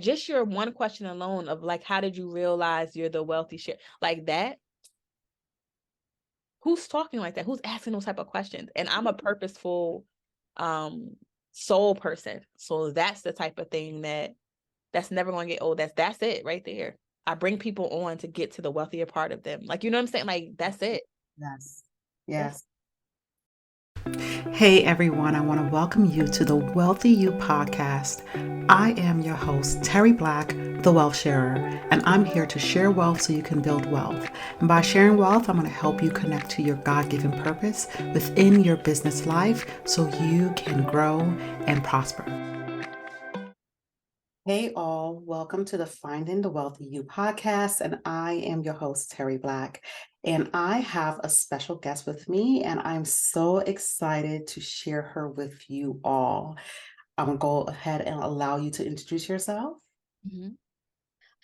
just your one question alone of like, how did you realize you're the wealthy share? Like that, who's talking like that? Who's asking those type of questions? And I'm a purposeful soul person. So that's the type of thing that's never going to get old. That's it right there. I bring people on to get to the wealthier part of them. Like, you know what I'm saying? Like, that's it. Yes. That's Yes. Hey everyone, I want to welcome you to the Wealthy You podcast. I am your host, Terry Black, the Wealth Sharer, and I'm here to share wealth so you can build wealth. And by sharing wealth, I'm going to help you connect to your God-given purpose within your business life so you can grow and prosper. Hey all, welcome to the Finding the Wealthy You podcast, and I am your host, Terry Black. And I have a special guest with me, and I'm so excited to share her with you all. I'm going to go ahead and allow you to introduce yourself. Mhm.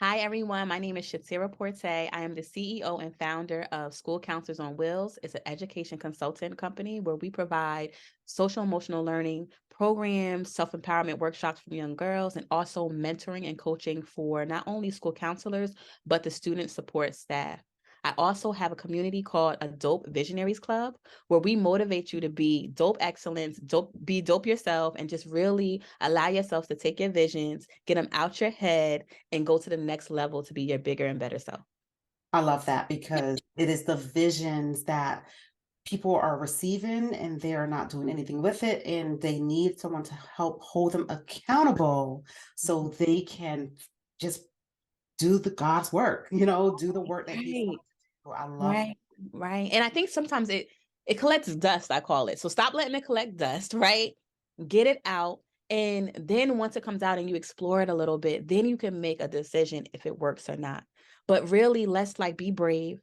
Hi, everyone. My name is Shatiera Porte'e. I am the CEO and founder of School Counselors on Wheels. It's an education consultant company where we provide social emotional learning programs, self-empowerment workshops for young girls, and also mentoring and coaching for not only school counselors, but the student support staff. I also have a community called a Dope Visionaries Club, where we motivate you to be dope excellence, be dope yourself, and just really allow yourself to take your visions, get them out your head, and go to the next level to be your bigger and better self. I love that because it is the visions that people are receiving and they're not doing anything with it, and they need someone to help hold them accountable so they can just do the God's work, do the work that He's Right, called to do. I love right, right. And I think sometimes it collects dust, I call it. So stop letting it collect dust, right? Get it out. And then once it comes out and you explore it a little bit, then you can make a decision if it works or not. But really, let's like be brave,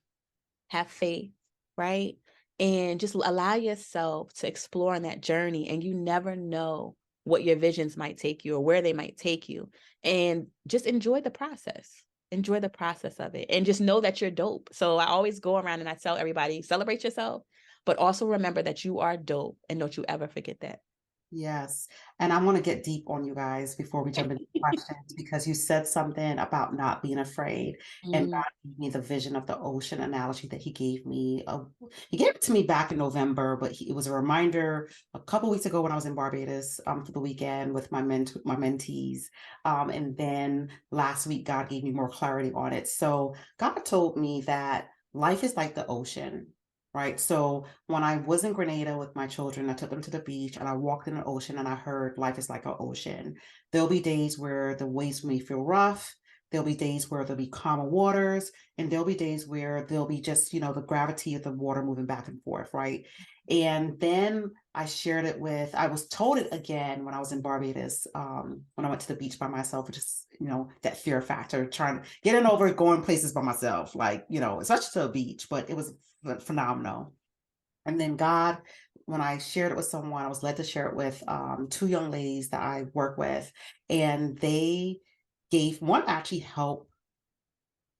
have faith, right? And just allow yourself to explore on that journey. And you never know what your visions might take you or where they might take you. And just enjoy the process. Enjoy the process of it. And just know that you're dope. So I always go around and I tell everybody, celebrate yourself, but also remember that you are dope. And don't you ever forget that. Yes. And I want to get deep on you guys before we jump into questions because you said something about not being afraid. And Mm, God gave me the vision of the ocean analogy that He gave me. He gave it to me back in November, but it was a reminder a couple weeks ago when I was in Barbados for the weekend with my mentees. And then last week, God gave me more clarity on it. So God told me that life is like the ocean. Right. So when I was in Grenada with my children, I took them to the beach and I walked in the ocean and I heard life is like an ocean. There'll be days where the waves may feel rough. There'll be days where there'll be calmer waters, and there'll be days where there'll be just, the gravity of the water moving back and forth. Right. And then I was told it again when I was in Barbados, when I went to the beach by myself, which is, that fear factor, trying to getting over going places by myself, like, especially to a beach, but it was phenomenal. And then God, when I shared it with someone, I was led to share it with two young ladies that I work with, and they gave one actually helped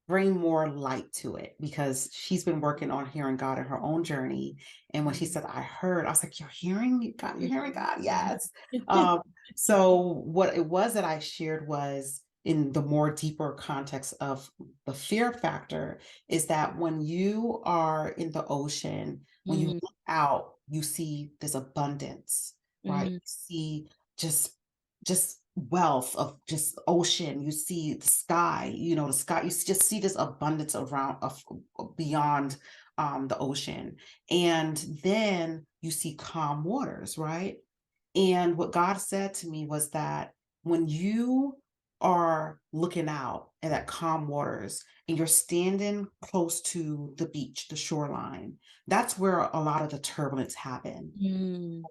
bring more light to it because she's been working on hearing God in her own journey. And when she said, I was like, you're hearing God, you're hearing God. Yes. Um, so what it was that I shared was in the more deeper context of the fear factor is that when you are in the ocean, when you mm, look out, you see this abundance, right? mm, You see just wealth of just ocean. You see the sky, the sky, you just see this abundance around of beyond the ocean. And then you see calm waters, right? And what God said to me was that when you are looking out at that calm waters and you're standing close to the beach, the shoreline, that's where a lot of the turbulence happen. mm.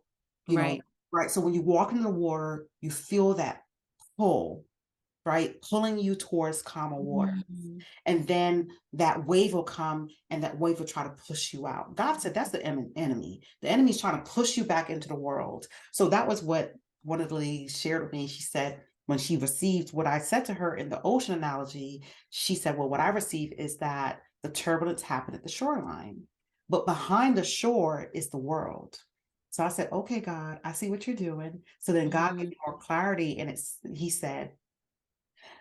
you know, Right. right? So when you walk into the water, you feel that pull, right? Pulling you towards calmer water. Mm, And then that wave will come and that wave will try to push you out. God said that's the enemy. The enemy's trying to push you back into the world. So that was what one of the ladies shared with me. She said, when she received what I said to her in the ocean analogy, she said, well, what I received is that the turbulence happened at the shoreline, but behind the shore is the world. So I said, okay, God, I see what you're doing. So then God gave mm, me more clarity. And he said,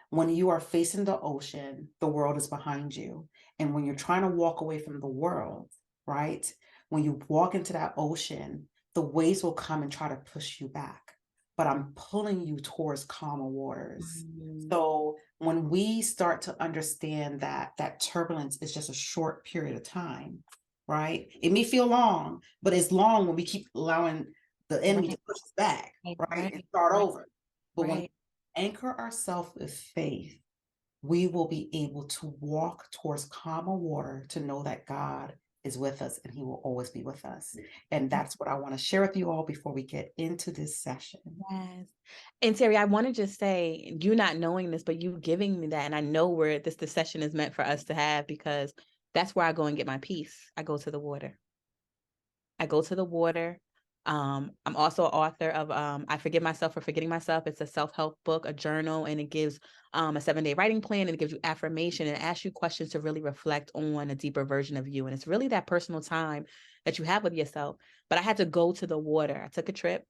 When you are facing the ocean, the world is behind you. And when you're trying to walk away from the world, right? When you walk into that ocean, the waves will come and try to push you back. But I'm pulling you towards calmer waters. Mm, So when we start to understand that that turbulence is just a short period of time, right? It may feel long, but it's long when we keep allowing the enemy right, to push us back, right, right? And right, start right, over. But when right. we anchor ourselves with faith, we will be able to walk towards calmer water to know that God is with us and he will always be with us. And that's what I want to share with you all before we get into this session. Yes. And Terry, I want to just say, you not knowing this, but you giving me that, and I know where this session is meant for us to have, because that's where I go and get my peace. I go to the water. I go to the water. I'm also an author of I Forgive Myself for Forgetting Myself. It's a self-help book, a journal, and it gives a 7-day writing plan, and it gives you affirmation and asks you questions to really reflect on a deeper version of you. And it's really that personal time that you have with yourself. But I had to go to the water. I took a trip.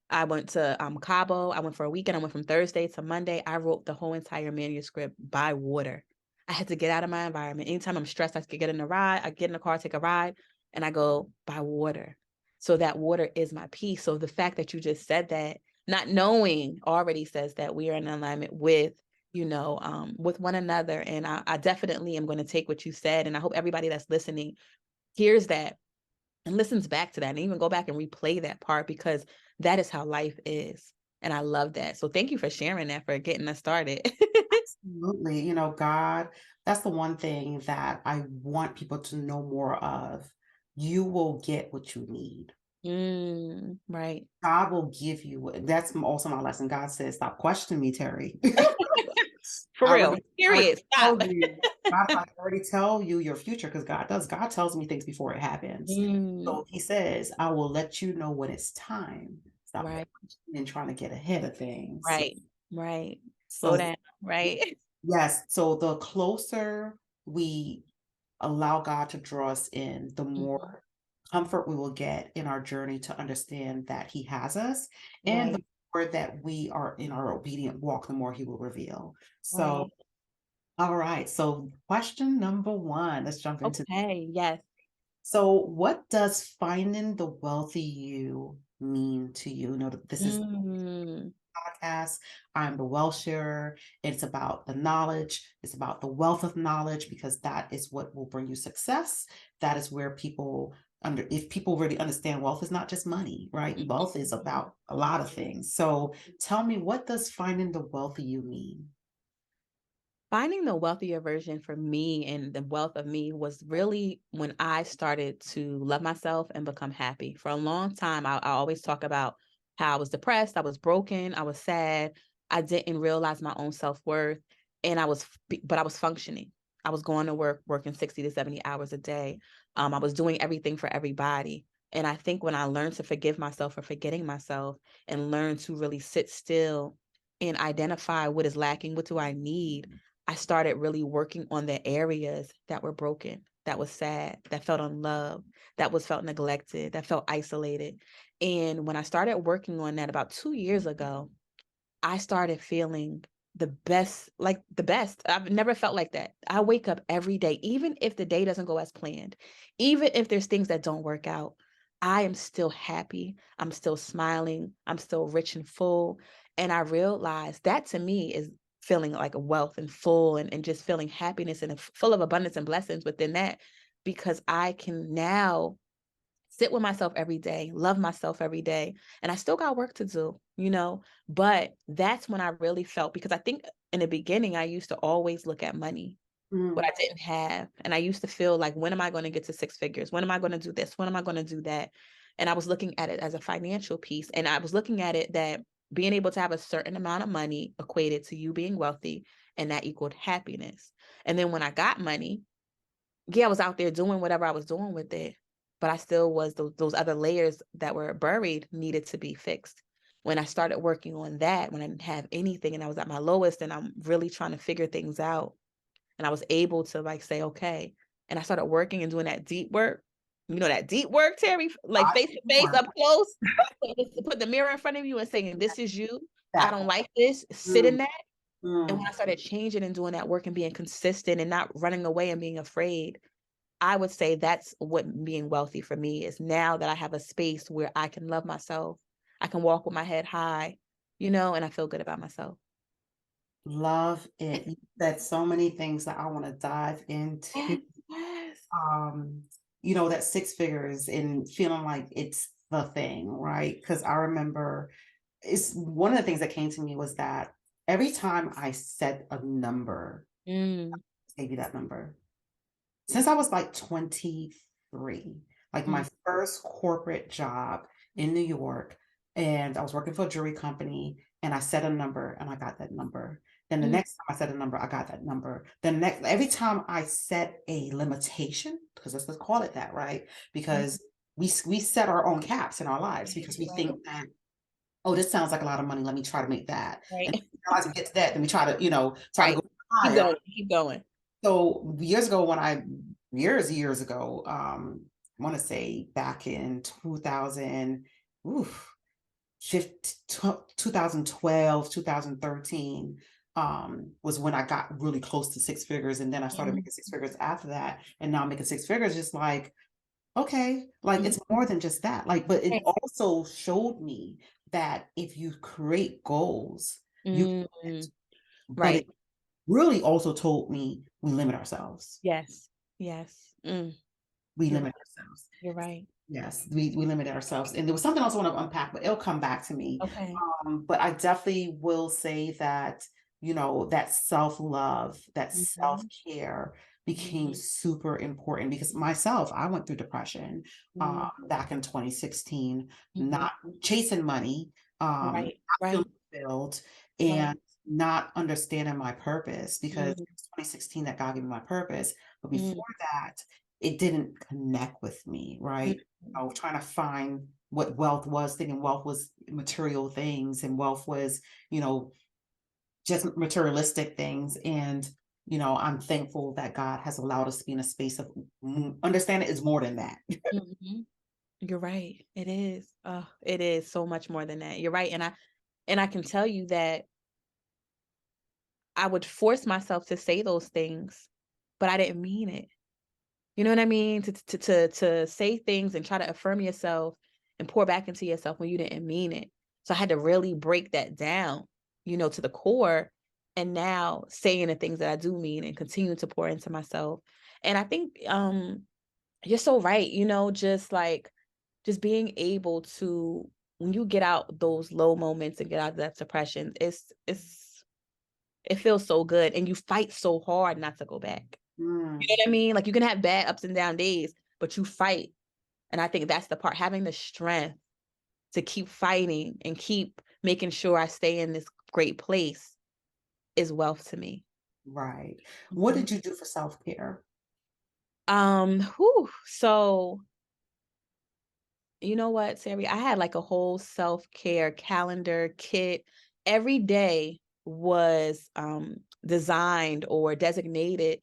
I went to Cabo. I went for a weekend. I went from Thursday to Monday. I wrote the whole entire manuscript by water. I had to get out of my environment. Anytime I'm stressed, I could get in a ride. I get in the car, take a ride, and I go by water. So that water is my peace. So the fact that you just said that, not knowing, already says that we are in alignment with, with one another. And I definitely am going to take what you said. And I hope everybody that's listening hears that and listens back to that, and even go back and replay that part, because that is how life is. And I love that. So thank you for sharing that, for getting us started. Absolutely. You know, God, that's the one thing that I want people to know more of. You will get what you need. Right. God will give you that's also my lesson. God says, stop questioning me, Terry. For real. I already Period. Stop. tell you, God, I already tell you your future because God does. God tells me things before it happens. Mm, So he says, I will let you know when it's time. Stop right. questioning and trying to get ahead of things. Right. Right. Slow So down. Right. yes, so the closer we allow God to draw us in, the Mhm. more comfort we will get in our journey to understand that He has us, and the Right. more that we are in our obedient walk, the more He will reveal. So, Right. all right. So, question number one, let's jump into. Okay. Yes. So, what does finding the wealthy you mean to you? You know, this is Mm, podcast. I'm the wealth sharer. It's about the knowledge. It's about the wealth of knowledge because that is what will bring you success. That is where people if people really understand wealth is not just money, right? Wealth is mhm. about a lot of things. So tell me, what does finding the wealthy you mean? Finding the wealthier version for me, and the wealth of me, was really when I started to love myself and become happy. For a long time, I always talk about how I was depressed, I was broken, I was sad, I didn't realize my own self-worth, and but I was functioning. I was going to work, working 60 to 70 hours a day. I was doing everything for everybody. And I think when I learned to forgive myself for forgetting myself, and learn to really sit still and identify what is lacking, what do I need, I started really working on the areas that were broken, that was sad, that felt unloved, that was felt neglected, that felt isolated. And when I started working on that about 2 years ago, I started feeling the best, like the best. I've never felt like that. I wake up every day, even if the day doesn't go as planned, even if there's things that don't work out, I am still happy. I'm still smiling. I'm still rich and full. And I realized that, to me, is feeling like a wealth and full, and just feeling happiness and full of abundance and blessings within that, because I can now sit with myself every day, love myself every day. And I still got work to do, but that's when I really felt, because I think in the beginning, I used to always look at money, what Mm, I didn't have. And I used to feel like, when am I going to get to six figures? When am I going to do this? When am I going to do that? And I was looking at it as a financial piece. And I was looking at it that being able to have a certain amount of money equated to you being wealthy, and that equaled happiness. And then when I got money, yeah, I was out there doing whatever I was doing with it, but I still was, those other layers that were buried needed to be fixed. When I started working on that, when I didn't have anything and I was at my lowest, and I'm really trying to figure things out, and I was able to, like, say, okay. And I started working and doing that deep work. That deep work, Terry, like I face to face, more up close. So just to put the mirror in front of you and saying, this is you. I that. don't like this. Sit Mm, in that. And when Mm. I started changing and doing that work and being consistent and not running away and being afraid, I would say that's what being wealthy for me is, now that I have a space where I can love myself. I can walk with my head high, and I feel good about myself. Love it. You said so many things that I want to dive into. Yes, yes. Um, that six figures and feeling like it's the thing, right? Because I remember it's one of the things that came to me was that every time I set a number, Mm, gave you that number. Since I was like 23, like my mm, first corporate job in New York, and I was working for a jewelry company, and I set a number and I got that number. Then the mm, next time I set a number, I got that number. Then next, every time I set a limitation, because let's call it that, right? mm, Because we set our own caps in our lives because we right, think that, oh, this sounds like a lot of money. Let me try to make that. And right, as we get to that, then we try to, try to right. go Keep higher. going, keep going. So years ago, I want to say back in 2000, oof, 2012, 2013, was when I got really close to six figures. And then I started Mm, making six figures after that. And now I'm making six figures, just like, okay, like mm, it's more than just that. Like, but it right. also showed me that if you create goals, you can, Mm, but it right. really also told me we limit ourselves. Yes. Yes. We You're limit right. ourselves. You're right. Yes, we limit ourselves. And there was something else I want to unpack, but it'll come back to me. Okay. But I definitely will say that, that self-love, that Mhm, self-care mhm, became super important because myself, I went through depression mm, back in 2016, mhm. not chasing money, not Right, feeling right, fulfilled, right. and not understanding my purpose because it Mm, was 2016 that God gave me my purpose. But mm, before that, it didn't connect with me, mm, right? Trying to find what wealth was, thinking wealth was material things and wealth was, you know, just materialistic things. And, I'm thankful that God has allowed us to be in a space of understand it is more than that. mhm. You're right. It is. Oh, it is so much more than that. You're right. And I can tell you that I would force myself to say those things, but I didn't mean it. You know what I mean? To say things and try to affirm yourself and pour back into yourself when you didn't mean it. So I had to really break that down, to the core, and now saying the things that I do mean and continue to pour into myself. And I think you're so right, just being able to, when you get out those low moments and get out of that depression, it feels so good and you fight so hard not to go back. You know Mm, what I mean? Like you can have bad ups and down days, but you fight. And I think that's the part, having the strength to keep fighting and keep making sure I stay in this great place is wealth to me. right. What Mhm. did you do for self-care? So you know what, Sari? I had like a whole self-care calendar kit. Every day was designed or designated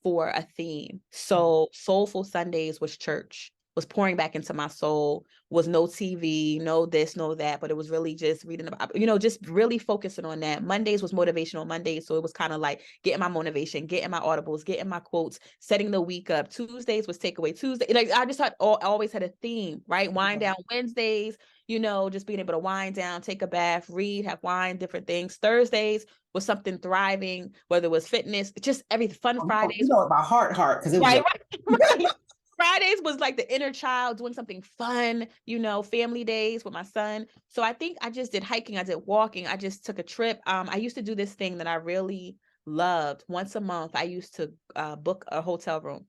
for a theme. So Soulful Sundays was church, was pouring back into my soul, was no TV, no this, no that, but it was really just reading about, just really focusing on that. Mondays was motivational Mondays. So it was kind of like getting my motivation, getting my audibles, getting my quotes, setting the week up. Tuesdays was takeaway Tuesday. Like I just had always had a theme, right? Wind down Wednesdays, just being able to wind down, take a bath, read, have wine, different things. Thursdays was something thriving, whether it was fitness, just everything. Fun You Fridays, know it by heart, because it was right, your right, right. Fridays was like the inner child doing something fun, family days with my son. So I think I just did hiking, I did walking, I just took a trip. I used to do this thing that I really loved. Once a month, I used to book a hotel room,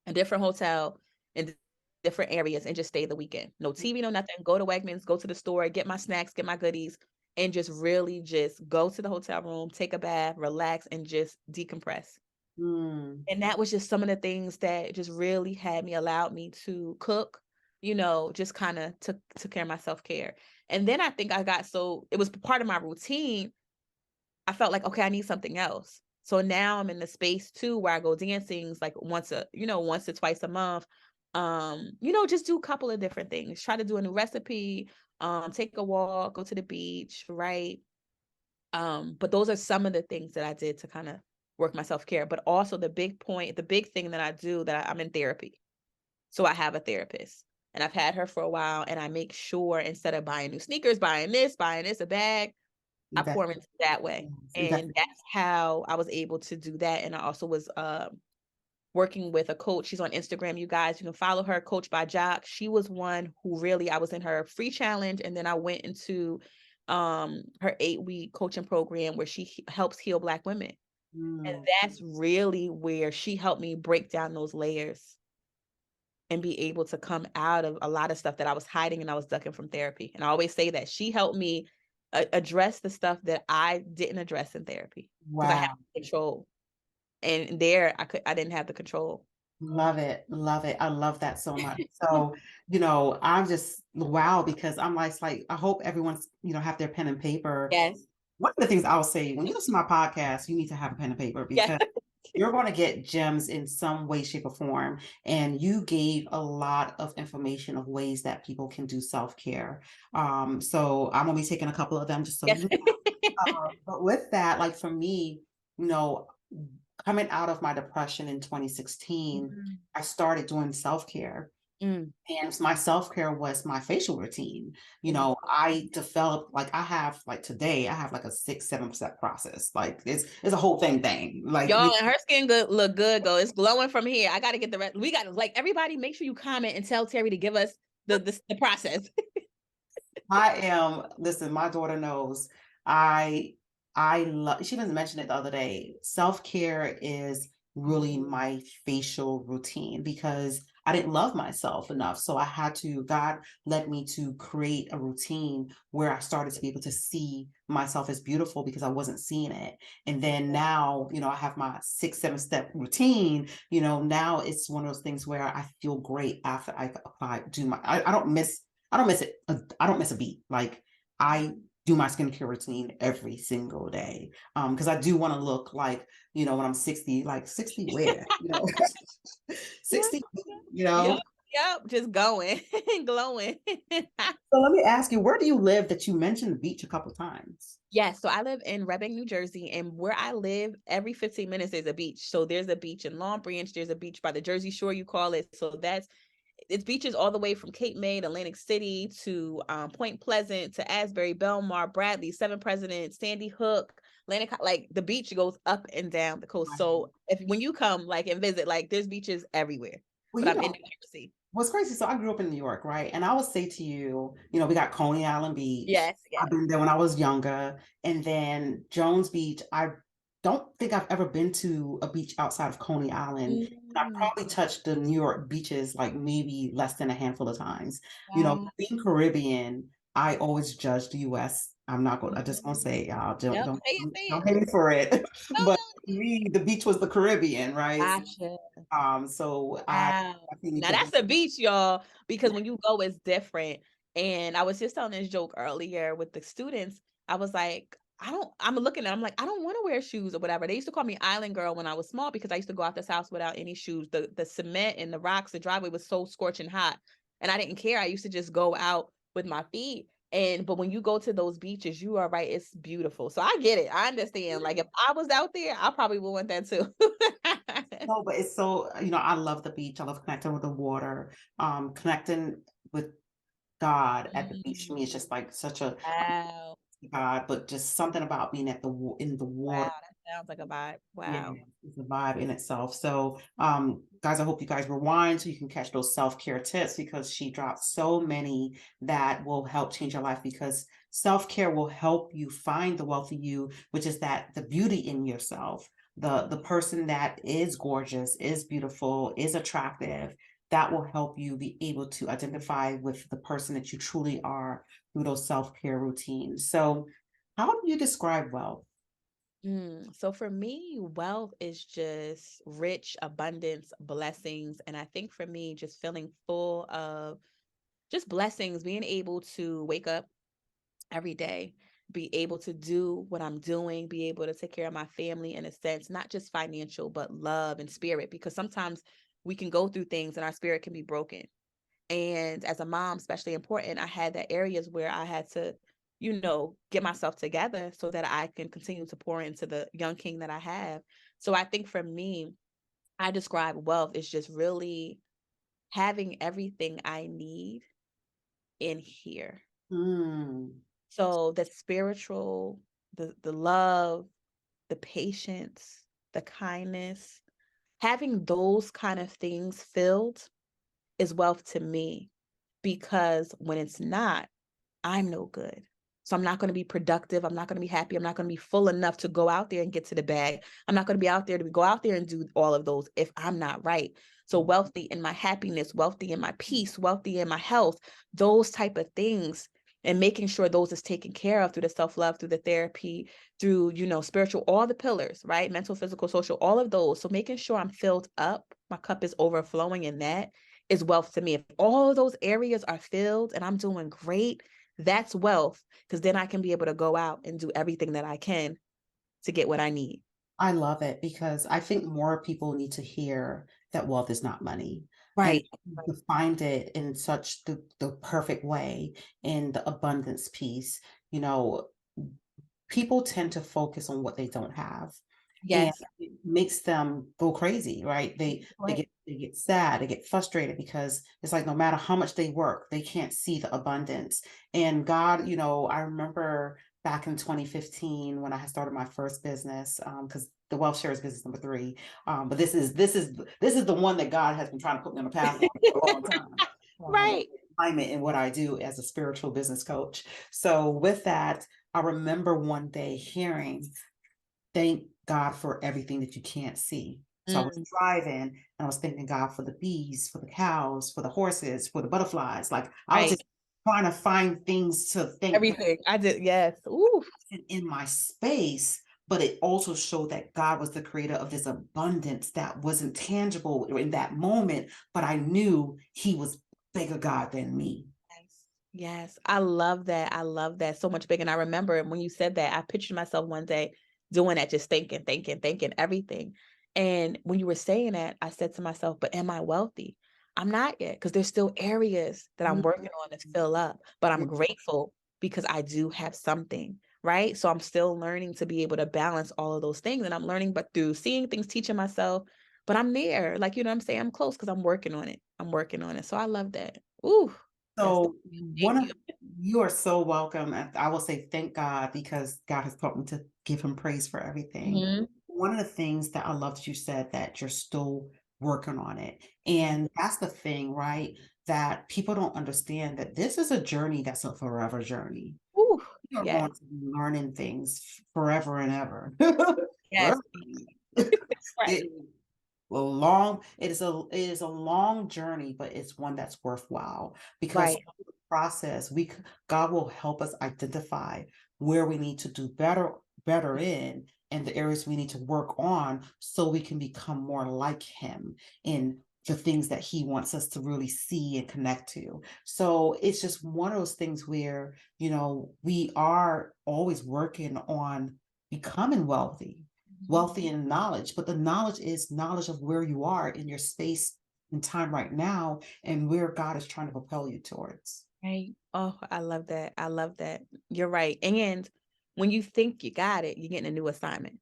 a different hotel in different areas, and just stay the weekend. No TV, no nothing. Go to Wegmans, go to the store, get my snacks, get my goodies, and just really just go to the hotel room, take a bath, relax, and just decompress. Mm, And that was just some of the things that just really allowed me to cook, just kind of took care of my self-care. And then I think it was part of my routine. I felt like, okay, I need something else. So now I'm in the space too where I go dancing like once or twice a month. Just do a couple of different things. Try to do a new recipe, take a walk, go to the beach, right? But those are some of the things that I did to kind of work my self-care. But also the big thing that I do, that I'm in therapy. So I have a therapist, and I've had her for a while, and I make sure, instead of buying new sneakers, buying this, a bag, I Invest, pour into that way. yes, invest. And that's how I was able to do that. And I also was working with a coach. She's on Instagram, you guys. You can follow her, Coach by Jock. She was one who really, I was in her free challenge, and then I went into her 8-week coaching program where she helps heal Black women. And Mm, that's really where she helped me break down those layers and be able to come out of a lot of stuff that I was hiding and I was ducking from therapy. And I always say that she helped me address the stuff that I didn't address in therapy, because I had wow. control. And there I didn't have the control. Love it. Love it. I love that so much. So, I'm just wow, because I'm like, I hope everyone's, have their pen and paper. Yes. One of the things I'll say, when you listen to my podcast, you need to have a pen and paper, Yeah. because you're going to get gems in some way, shape, or form. And you gave a lot of information of ways that people can do self-care. So I'm going to be taking a couple of them, just so Yes. you but with that, like for me, you know, coming out of my depression in 2016, Mm, I started doing self-care. mm, And my self-care was my facial routine. mm. I developed, like I have, like today, I have like a 6, 7 step process. Like it's a whole thing. Like Y'all, and her skin look good, go. It's glowing from here. I gotta get the rest. We got, like, everybody, make sure you comment and tell Terry to give us the process. listen, my daughter knows I I love, she even mentioned it the other day. Self-care is really my facial routine, because I didn't love myself enough. So God led me to create a routine where I started to be able to see myself as beautiful, because I wasn't seeing it. And then now, I have my 6, 7 step routine. Now it's one of those things where I feel great after I apply, I don't miss it. I don't miss a beat. Like I do my skincare routine every single day. Because I do want to look like, when I'm 60, like 60 where, 60, you Yep, know. yep, just going, glowing. So let me ask you, where do you live, that you mentioned the beach a couple times? Yes, so I live in Red Bank, New Jersey, and where I live, every 15 minutes there's a beach. So there's a beach in Long Branch, there's a beach by the Jersey Shore, you call it. So it's beaches all the way from Cape May to Atlantic City to Point Pleasant to Asbury, Belmar, Bradley, Seven Presidents, Sandy Hook, Atlantic. Like, the beach goes up and down the coast. Wow. So when you come, like, and visit, like, there's beaches everywhere. Well, But I'm in New Jersey. what's crazy, so I grew up in New York, right? And I would say to you, we got Coney Island Beach. Yes, I've yes. been there when I was younger. And then Jones Beach. I don't think I've ever been to a beach outside of Coney Island. And I Mm, probably touched the New York beaches like maybe less than a handful of times. wow. Being Caribbean, I always judge the US. I'm not going, I just want to Mhm. say, y'all don't, Yep, don't, say it, say don't it. hate me for it. No, But for me, the beach was the Caribbean, right? gotcha. So Wow. I think you Now could. that's a beach, y'all, because when you go, it's different. And I was just telling this joke earlier with the students. I was like, I'm looking at, I'm like, I don't want to wear shoes or whatever. They used to call me Island Girl when I was small, because I used to go out this house without any shoes. The cement and the rocks, the driveway was so scorching hot. And I didn't care. I used to just go out with my feet. But when you go to those beaches, you are right, it's beautiful. So I get it. I understand. Like, if I was out there, I probably would want that too. No, but it's so, I love the beach. I love connecting with the water. Connecting with God at the beach, to me is just like such a Wow. God, but just something about being in the water. Wow, that sounds like a vibe. Yeah, Wow. it's a vibe in itself. So, guys, I hope you guys rewind so you can catch those self-care tips, because she dropped so many that will help change your life, because self-care will help you find the wealthy you, which is that the beauty in yourself, the person that is gorgeous, is beautiful, is attractive. That will help you be able to identify with the person that you truly are through those self-care routines. So, how do you describe wealth? So for me, wealth is just rich, abundance, blessings. And I think for me, just feeling full of just blessings, being able to wake up every day, be able to do what I'm doing, be able to take care of my family in a sense, not just financial, but love and spirit, because sometimes we can go through things and our spirit can be broken. And as a mom, especially important, I had that areas where I had to get myself together so that I can continue to pour into the young king that I have. So I think for me, I describe wealth as just really having everything I need in here. Mm. So the spiritual, the love, the patience, the kindness, having those kind of things filled is wealth to me, because when it's not, I'm no good. So I'm not going to be productive. I'm not going to be happy. I'm not going to be full enough to go out there and get to the bag. I'm not going to be out there to go out there and do all of those if I'm not right. So wealthy in my happiness, wealthy in my peace, wealthy in my health, those type of things, and making sure those is taken care of through the self-love, through the therapy, through, spiritual, all the pillars, right? Mental, physical, social, all of those. So making sure I'm filled up, my cup is overflowing in that is wealth to me. If all of those areas are filled and I'm doing great, that's wealth, because then I can be able to go out and do everything that I can to get what I need. I love it because I think more people need to hear that wealth is not money. And Right. to find it in such the perfect way in the abundance piece, you know, people tend to focus on what they don't have. And Yes. it makes them go crazy, right? Right. They get sad, they get frustrated because it's like no matter how much they work, they can't see the abundance. And God, I remember back in 2015 when I had started my first business, because the Wealth Share is business number 3. But this is the one that God has been trying to put me on a path on for a long time. Right. Alignment in what I do as a spiritual business coach. So with that, I remember one day hearing, thank God for everything that you can't see. So I was Mm, driving and I was thanking God for the bees, for the cows, for the horses, for the butterflies. Like I was right. just trying to find things to thank God Everything. I did. Yes. Ooh. in my space. But it also showed that God was the creator of this abundance that wasn't tangible in that moment, but I knew He was bigger God than me. Yes. Yes. I love that. I love that so much big. And I remember when you said that, I pictured myself one day doing that, just thinking everything. And when you were saying that, I said to myself, but am I wealthy? I'm not yet, because there's still areas that I'm working on to fill up, but I'm grateful because I do have something, right? So I'm still learning to be able to balance all of those things. And I'm learning, but through seeing things, teaching myself, but I'm there. Like, what I'm saying? I'm close because I'm working on it. I'm working on it. So I love that. Ooh. That's So thank one of you. you are so welcome. And I will say thank God because God has taught me to give him praise for everything. Mhm. One of the things that I loved you said that you're still working on it. Yeah. And that's the thing, right? That people don't understand that this is a journey that's a forever journey. Ooh, You're yes, going to be learning things forever and ever. yes. Forever. Right, It, it is a long journey, but it's one that's worthwhile because right. through the process God will help us identify where we need to do better in and the areas we need to work on so we can become more like him in the things that he wants us to really see and connect to. So it's just one of those things where we are always working on becoming Mhm. wealthy in knowledge, but the knowledge is knowledge of where you are in your space and time right now and where God is trying to propel you towards. Right. Oh, I love that. I love that. You're right. And when you think you got it, you're getting a new assignment.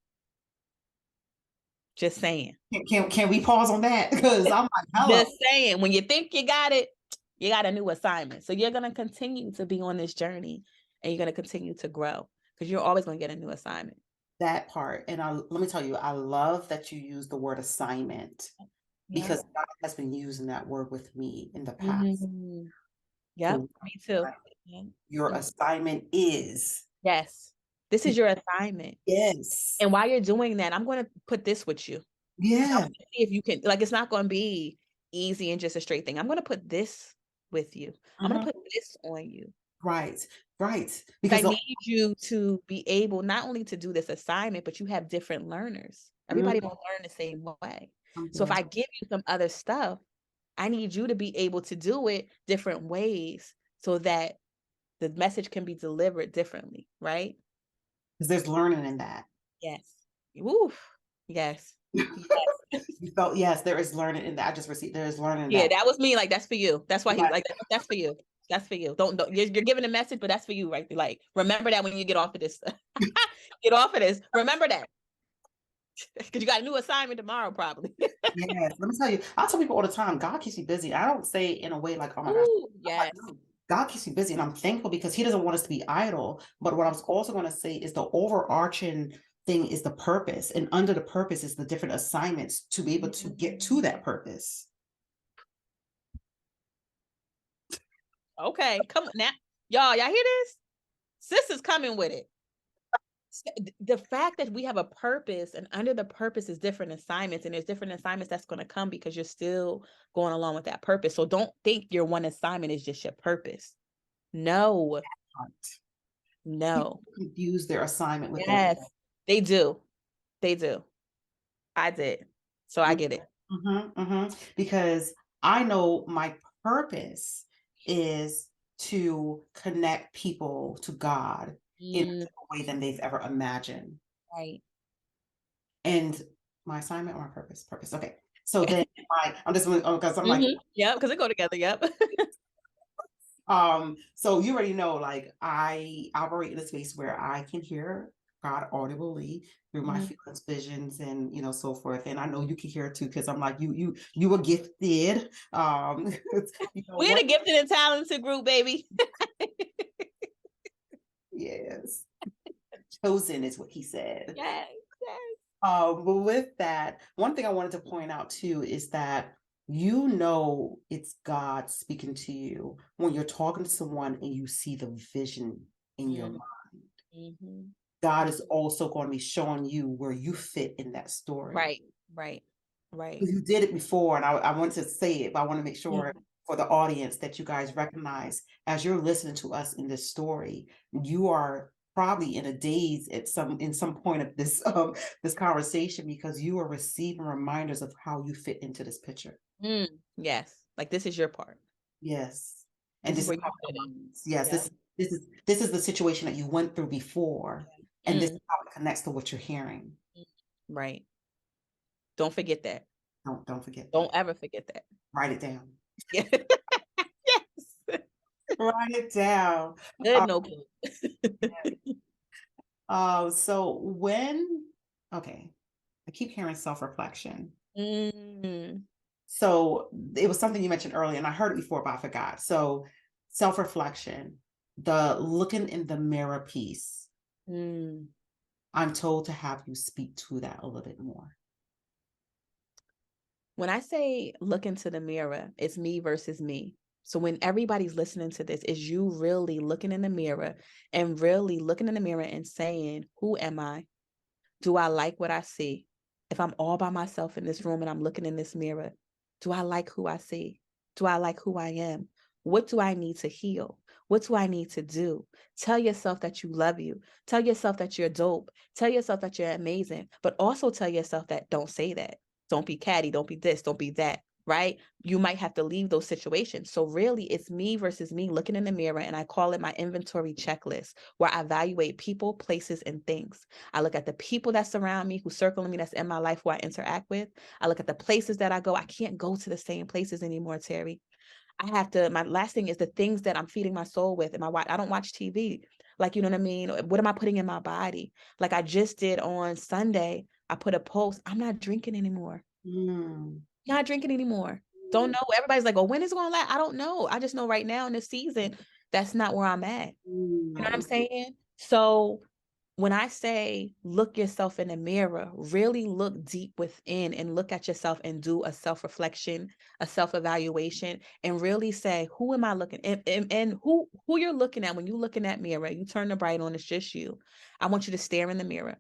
Just saying. Can we pause on that? Because I'm like, hello. Just saying. When you think you got it, you got a new assignment. So you're going to continue to be on this journey, and you're going to continue to grow, because you're always going to get a new assignment. That part. And let me tell you, I love that you use the word assignment Yeah. because God has been using that word with me in the past. Mhm. Yep. To Me too. Yeah. your Mm. assignment is. Yes. This is your assignment. Yes. And while you're doing that, I'm going to put this with you. And I Yeah. want to see if you can, like, it's not going to be easy and just a straight thing. I'm going to put this with you. I'm going Mhm. to put this on you. Right. Right. I Because need you to be able not only to do this assignment, but you have different learners. Everybody don't learn the same way. I'm So if done. I give you some other stuff, I need you to be able to do it different ways so that the message can be delivered differently, right? Because there's learning in that. Yes. Woo. Yes. Yes. You felt, yes, there is learning in that. I just received, there is learning in Yeah, that. that was me. Like, that's for you. That's why he Yeah, like that's for you. That's for you. Don't you're giving a message, but that's for you right there. Like, remember that when you get off of this. Get off of this. Remember that. Because you got a new assignment tomorrow, probably. Yes, let me tell you, I tell people all the time, God keeps you busy. I don't say it in a way like, oh my gosh. Ooh, I'm like, yes. no, God keeps you busy, and I'm thankful because He doesn't want us to be idle. But what I was also going to say is the overarching thing is the purpose, and under the purpose is the different assignments to be able to get to that purpose. Okay, come on now. Y'all hear this? Sis is coming with it. The fact that we have a purpose and under the purpose is different assignments, and there's different assignments that's going to come because you're still going along with that purpose. So don't think your one assignment is just your purpose. No, People no. confuse their assignment with their. Yes, they do. They do. I did. So I get it. Because I know my purpose is to connect people to God in a Mm, different way than they've ever imagined. right. And my assignment or my purpose? Purpose. Okay. So then I'm just because I'm like, Yep, because they go together. Yep. so you already know, like I operate in a space where I can hear God audibly through my Mm. feelings, visions, and so forth. And I know you can hear it too, because I'm like, you were gifted. We're What? the gifted and talented group, baby. Yes. Chosen is what he said. Yes, yes. But with that, one thing I wanted to point out too is that it's God speaking to you when you're talking to someone and you see the vision in your Mm, mind. mhm. God is also going to be showing you where you fit in that story. Right, right, right. You did it before, and I wanted to say it, but I want to make sure Mm, for the audience that you guys recognize as you're listening to us in this story, you are probably in a daze in some point of this conversation, because you are receiving reminders of how you fit into this picture. yes. Like, this is your part. Yes. And This is this is where you how fit it in. aligns. Yes, Yep. this is the situation that you went through before, and this Mm, is how it connects to what you're hearing. mm. Right. Don't forget that. Don't forget Don't that. ever forget that. Write it down. Yeah. Yes. Write it down. Good notebook. So when, okay, I keep hearing self-reflection. Mm, So it was something you mentioned earlier, and I heard it before, but I forgot. So self-reflection, the looking in the mirror piece, mm. I'm told to have you speak to that a little bit more. When I say look into the mirror, it's me versus me. So when everybody's listening to this, is you really looking in the mirror and really looking in the mirror and saying, who am I? Do I like what I see? If I'm all by myself in this room and I'm looking in this mirror, do I like who I see? Do I like who I am? What do I need to heal? What do I need to do? Tell yourself that you love you. Tell yourself that you're dope. Tell yourself that you're amazing, but also tell yourself that don't say that. Don't be catty. Don't be this. Don't be that. Right? You might have to leave those situations. So, really, it's me versus me looking in the mirror, and I call it my inventory checklist, where I evaluate people, places, and things. I look at the people that surround me, who circle me, that's in my life, who I interact with. I look at the places that I go. I can't go to the same places anymore, Terry. I have to, my last thing is the things that I'm feeding my soul with. I don't watch TV. Like, you know what I mean? What am I putting in my body? Like I just did on Sunday, I put a post. I'm not drinking anymore. Mm. Not drinking anymore. Don't know. Everybody's like, oh, when is it going to last? I don't know. I just know right now in this season, that's not where I'm at. You know what I'm Mm. saying? So when I say look yourself in the mirror, really look deep within and look at yourself and do a self-reflection, a self-evaluation, and really say, who am I looking and who you're looking at when you look in that mirror, you turn the bright on, it's just you. I want you to stare in the mirror.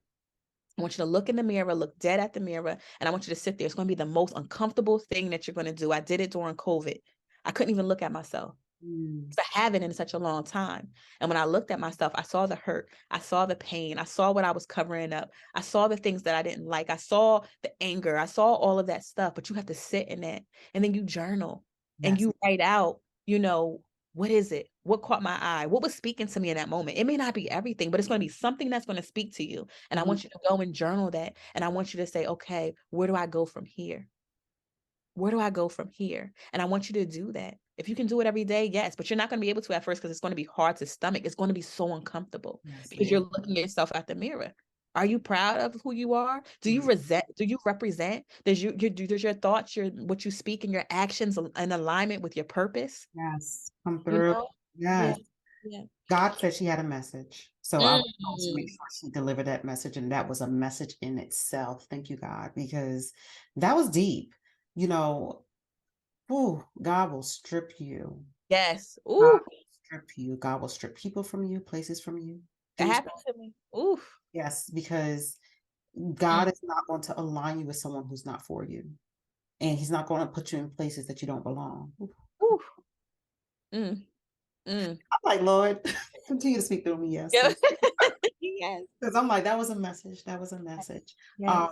I want you to look in the mirror, look dead at the mirror, and I want you to sit there. It's going to be the most uncomfortable thing that you're going to do. I did it during COVID. I couldn't even look at myself. Mm. I haven't in such a long time. And when I looked at myself, I saw the hurt. I saw the pain. I saw what I was covering up. I saw the things that I didn't like. I saw the anger. I saw all of that stuff. But you have to sit in that. And then you journal and Yes. you write out, what is it? What caught my eye? What was speaking to me in that moment? It may not be everything, but it's going to be something that's going to speak to you. And I Mhm. want you to go and journal that. And I want you to say, okay, where do I go from here? Where do I go from here? And I want you to do that. If you can do it every day, yes, but you're not going to be able to at first because it's going to be hard to stomach. It's going to be so uncomfortable Yes, because you're Lord. looking at yourself at the mirror. Are you proud of who you are? Do you represent? Does your thoughts, what you speak and your actions in alignment with your purpose? Yes. Come You through. know? Yeah. Yes. Yeah. God said she had a message. So I was to make Mm. sure she delivered that message. And that was a message in itself. Thank you, God, because that was deep. You know, oh, God will strip you. Yes. God Ooh, will strip you. God will strip people from you, places from you, that things. happened to me. Ooh. Yes, because Mm. God is not going to align you with someone who's not for you. And he's not going to put you in places that you don't belong. Ooh. Mm. Mm. I'm like, Lord, continue to speak through me. Yes, Yeah. because Yes. I'm like, that was a message. That was a message. Yes.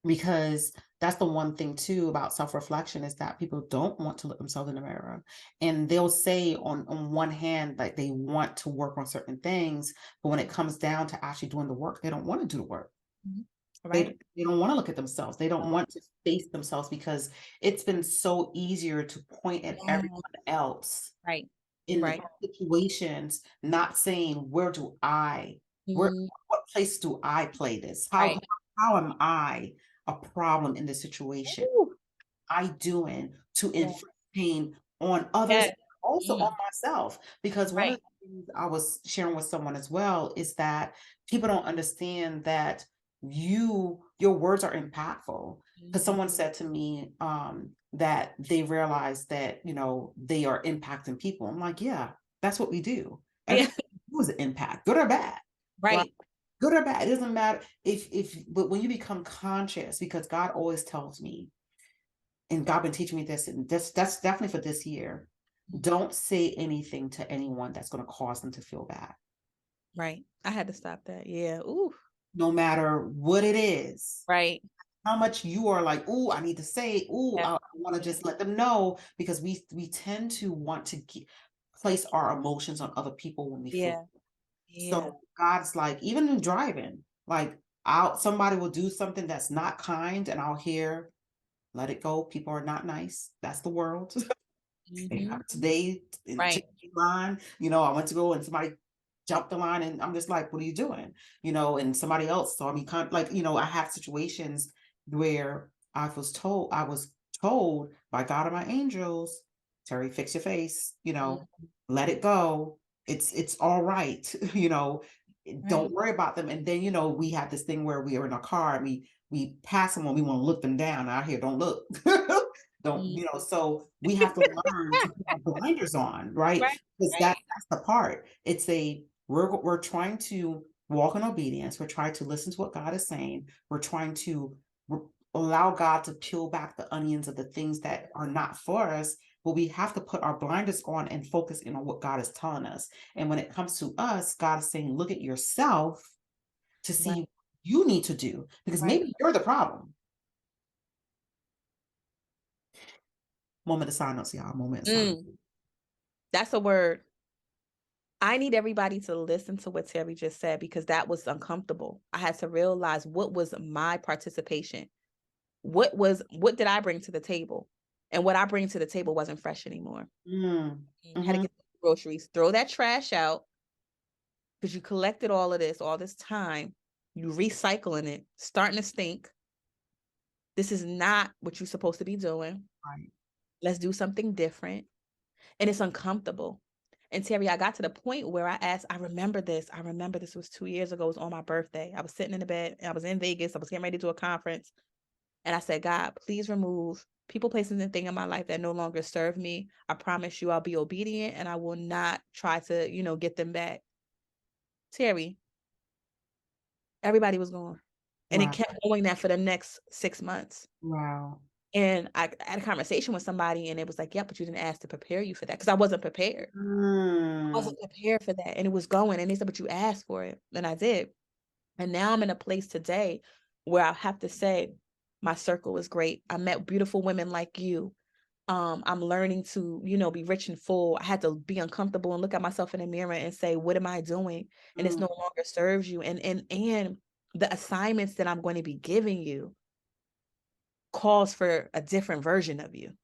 Because that's the one thing too about self-reflection is that people don't want to look themselves in the mirror, and they'll say on one hand like they want to work on certain things, but when it comes down to actually doing the work, they don't want to do the work. Mhm. they, Right. they don't want to look at themselves. They don't want to face themselves because it's been so easier to point at Yeah. everyone else Right. in the Right. situations, not saying where Mhm. what place do I play this? Right. How am I a problem in this situation? Ooh. I doing to Yeah. inflict pain on others, Yes. also on Mm. myself? Because one of Right. the things I was sharing with someone as well is that people don't understand that your words are impactful. Because Mhm. someone said to me that they realized that they are impacting people. I'm like, yeah, that's what we do. Yeah. Everything we do is an impact, good or bad. Right? Right. Good or bad. It doesn't matter but when you become conscious, because God always tells me, and God been teaching me this, and that's definitely for this year. Don't say anything to anyone that's going to cause them to feel bad, Right. I had to stop that. Yeah. Ooh. no matter what it is. Right. How much you are like, oh, I need to say, oh, Yeah. I want to just let them know, because we tend to want to place our emotions on other people when we feel. Yeah. Yeah. So God's like, even in driving, like out somebody will do something that's not kind, and I'll hear, let it go. People are not nice. That's the world. Mhm. Today in Right. Chick-fil-A line, I went to go and somebody jumped the line, and I'm just like, what are you doing? And somebody else saw me I have situations where I was told by God or my angels, Terry, fix your face, Mhm. let it go. It's all right. Don't Right. worry about them. And then, we have this thing where we are in a car and we pass them when we want to look them down. Out here, don't look. Don't, Mm. so we have to learn to put our blinders on, right? Right. Because Right. that's the part. We're trying to walk in obedience. We're trying to listen to what God is saying. We're trying to allow God to peel back the onions of the things that are not for us. But we have to put our blinders on and focus in on what God is telling us. And when it comes to us, God is saying, look at yourself to see Right. what you need to do, because Right. maybe you're the problem. Moment of silence, y'all. Moment of silence. Mm. That's a word. I need everybody to listen to what Terry just said because that was uncomfortable. I had to realize what was my participation. What did I bring to the table? And what I bring to the table wasn't fresh anymore. Mm. Had to Hmm. get the groceries, throw that trash out because you collected all this time, you recycling it, starting to stink. This is not what you're supposed to be doing. Right. Let's do something different. And it's uncomfortable. And Terry, I got to the point where I asked, I remember this was 2 years ago. It was on my birthday. I was sitting in the bed and I was in Vegas. I was getting ready to do a conference. And I said, God, please remove people, places, and things in my life that no longer serve me. I promise you I'll be obedient and I will not try to, get them back. Terry, everybody was gone. And it Wow. kept going that for the next 6 months. Wow. And I had a conversation with somebody and it was like, yeah, but you didn't ask to prepare you for that. Because I wasn't prepared. I Mm. wasn't prepared for that. And it was going. And they said, but you asked for it. And I did. And now I'm in a place today where I have to say, my circle is great. I met beautiful women like you. I'm learning to, be rich and full. I had to be uncomfortable and look at myself in the mirror and say, what am I doing? And it's Mm. no longer serves you. And the assignments that I'm going to be giving you calls for a different version of you.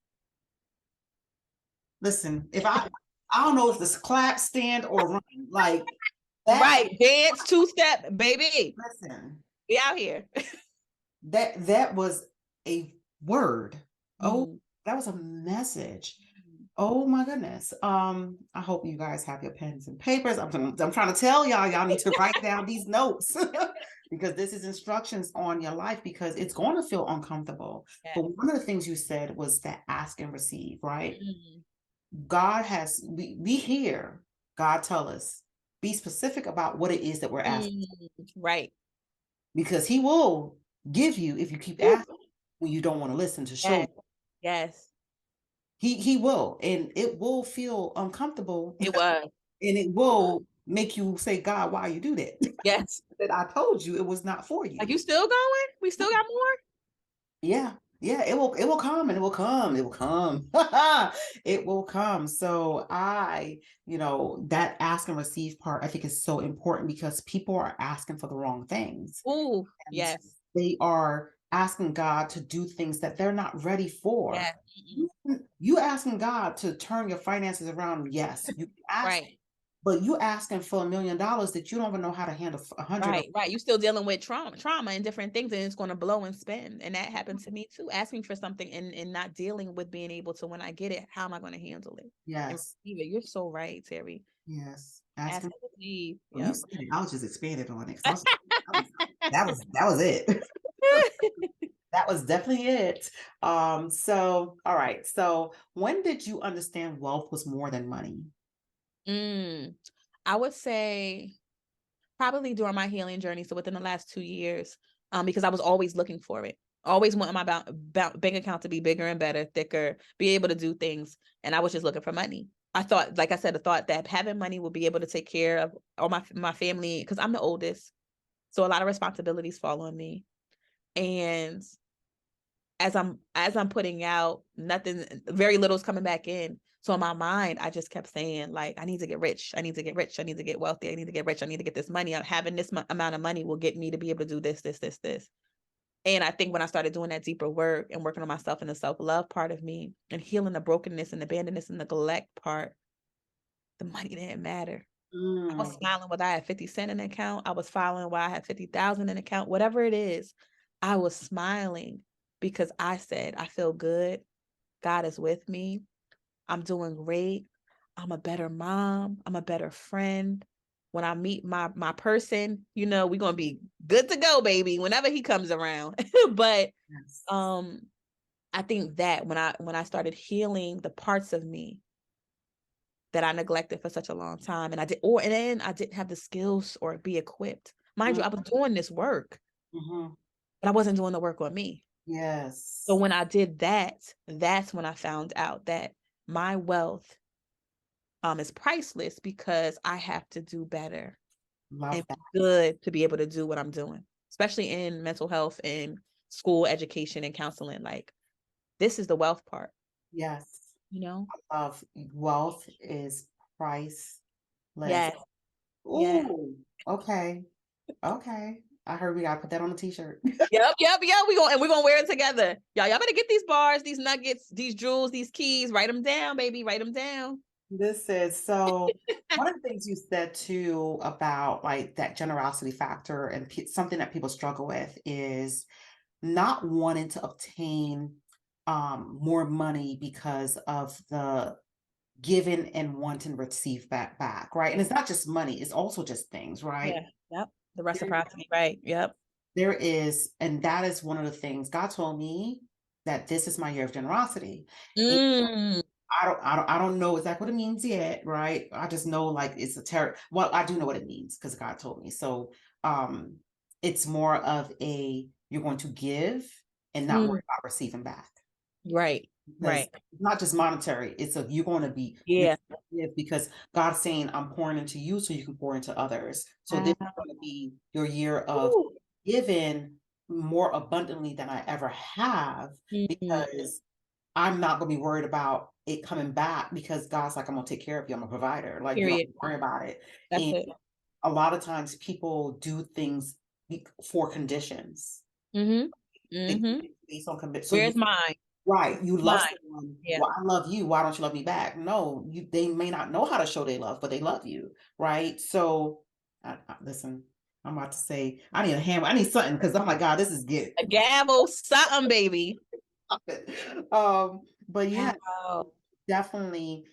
Listen, if I don't know if it's clap, stand, or run. Like that. Right. Dance, two-step, baby. Listen, We out here. that was a word. Oh, Mm. that was a message. Oh my goodness. I hope you guys have your pens and papers. I'm trying to tell y'all need to write down these notes because this is instructions on your life because it's going to feel uncomfortable. Yeah. But one of the things you said was that ask and receive, right? Mm. God has we hear God tell us be specific about what it is that we're asking Right. because he will give you if you keep Ooh. asking when you don't want to listen to show Yes. you. Yes. He will, and it will feel uncomfortable It was. and it will make you say, God, why you do that? Yes. That I told you it was not for Are you. you still going? We still got more? Yeah. Yeah, it will come and it will come. It will come. It will come. So that ask and receive part I think is so important because people are asking for the wrong things. Ooh. And Yes. they are asking God to do things that they're not ready for. Yes. You, you asking God to turn your finances around, yes, you ask, Right. but you asking for $1 million that you don't even know how to handle 100. Right. You still dealing with trauma and different things, and it's going to blow and spin. And that happened to me too, asking for something and not dealing with being able to, when I get it, how am I going to handle it and Yes, receive it? You're so right, Terry. yes, Ask asking. and receive. Well, you Yep. said it. I was just expanded on it 'cause that was it. That was definitely it. So all right. So when did you understand wealth was more than money? Mm, I would say probably during my healing journey. So within the last 2 years, because I was always looking for it. Always wanting my bank account to be bigger and better, thicker, be able to do things. And I was just looking for money. I thought, like I said, I thought that having money would be able to take care of all my family because I'm the oldest. So a lot of responsibilities fall on me. And as I'm putting out, nothing, very little is coming back in. So in my mind, I just kept saying, like, I need to get rich. I need to get rich. I need to get wealthy. I need to get rich. I need to get this money. Having this amount of money will get me to be able to do this, this, this, this. And I think when I started doing that deeper work and working on myself and the self-love part of me and healing the brokenness and abandonness and neglect part, the money didn't matter. I was Mm, smiling whether I had 50 cents in an account. I was smiling while I had 50,000 in an account, whatever it is. I was smiling because I said, I feel good. God is with me. I'm doing great. I'm a better mom. I'm a better friend. When I meet my person, we're gonna be good to go, baby, whenever he comes around. But yes. um, I think that when I started healing the parts of me that I neglected for such a long time, and then I didn't have the skills or be equipped. Mind you, I was doing this work, Mm-hmm. but I wasn't doing the work on me. So Yes. when I did that, that's when I found out that my wealth is priceless because I have to do better and Love that. be good to be able to do what I'm doing, especially in mental health and school education and counseling. Like, this is the wealth part, Yes. you know? Love wealth is priceless. Yes. Yeah. Ooh, okay. Okay. I heard we gotta put that on a t-shirt. Yep. We're gonna wear it together. Y'all better get these bars, these nuggets, these jewels, these keys. Write them down, baby. Write them down. This is so one of the things you said too about like that generosity factor and something that people struggle with is not wanting to obtain more money because of the giving and wanting to receive back, right? And it's not just money, it's also just things, right? Yeah. Yep. The There, reciprocity, right? Yep. there is, and that is one of the things God told me that this is my year of generosity. Mm. I don't know exactly what it means yet, right? I just know like it's a well, I do know what it means because God told me. So um it's more of a you're going to give and not worry Mm. about receiving back. Right. Because Right. it's not just monetary, it's a you're going to be you're Yeah. gonna give because God's saying I'm pouring into you so you can pour into others. So this is Wow. going to be your year of Ooh. giving more abundantly than I ever have Mm. because I'm not gonna be worried about it coming back because God's like, I'm gonna take care of you. I'm a provider. Like you don't have Period. to worry about it. That's And it. a lot of times people do things for conditions. Mm-hmm. They do Mm-hmm. things based on conditions. So you Where's mine? Right. You love Mine. someone. Yeah. Well, I love you. Why don't you love me back? No, they may not know how to show they love, but they love you. Right. So listen, I'm about to say I need a hammer. I need something because oh my God, this is good. A gavel, something, baby. But yeah, Wow. definitely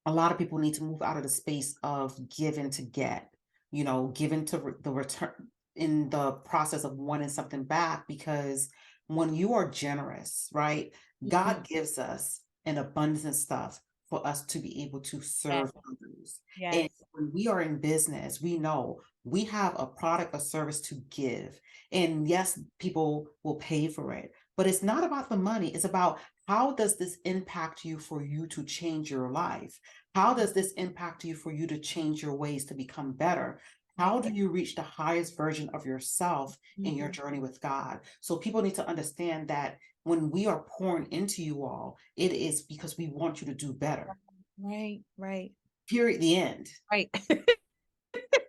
a lot of people need to move out of the space of giving to get, giving to the return in the process of wanting something back. Because when you are generous, right, Mhm. God gives us an abundance of stuff for us to be able to Yes. serve others. And Yes. when we are in business, we know we have a product or service to give. And yes, people will pay for it, but it's not about the money. It's about how does this impact you for you to change your life? How does this impact you for you to change your ways to become better? How do you reach the highest version of yourself in your Mhm. journey with God? So people need to understand that when we are pouring into you all, it is because we want you to do better. Right. Right. Period. The end. Right.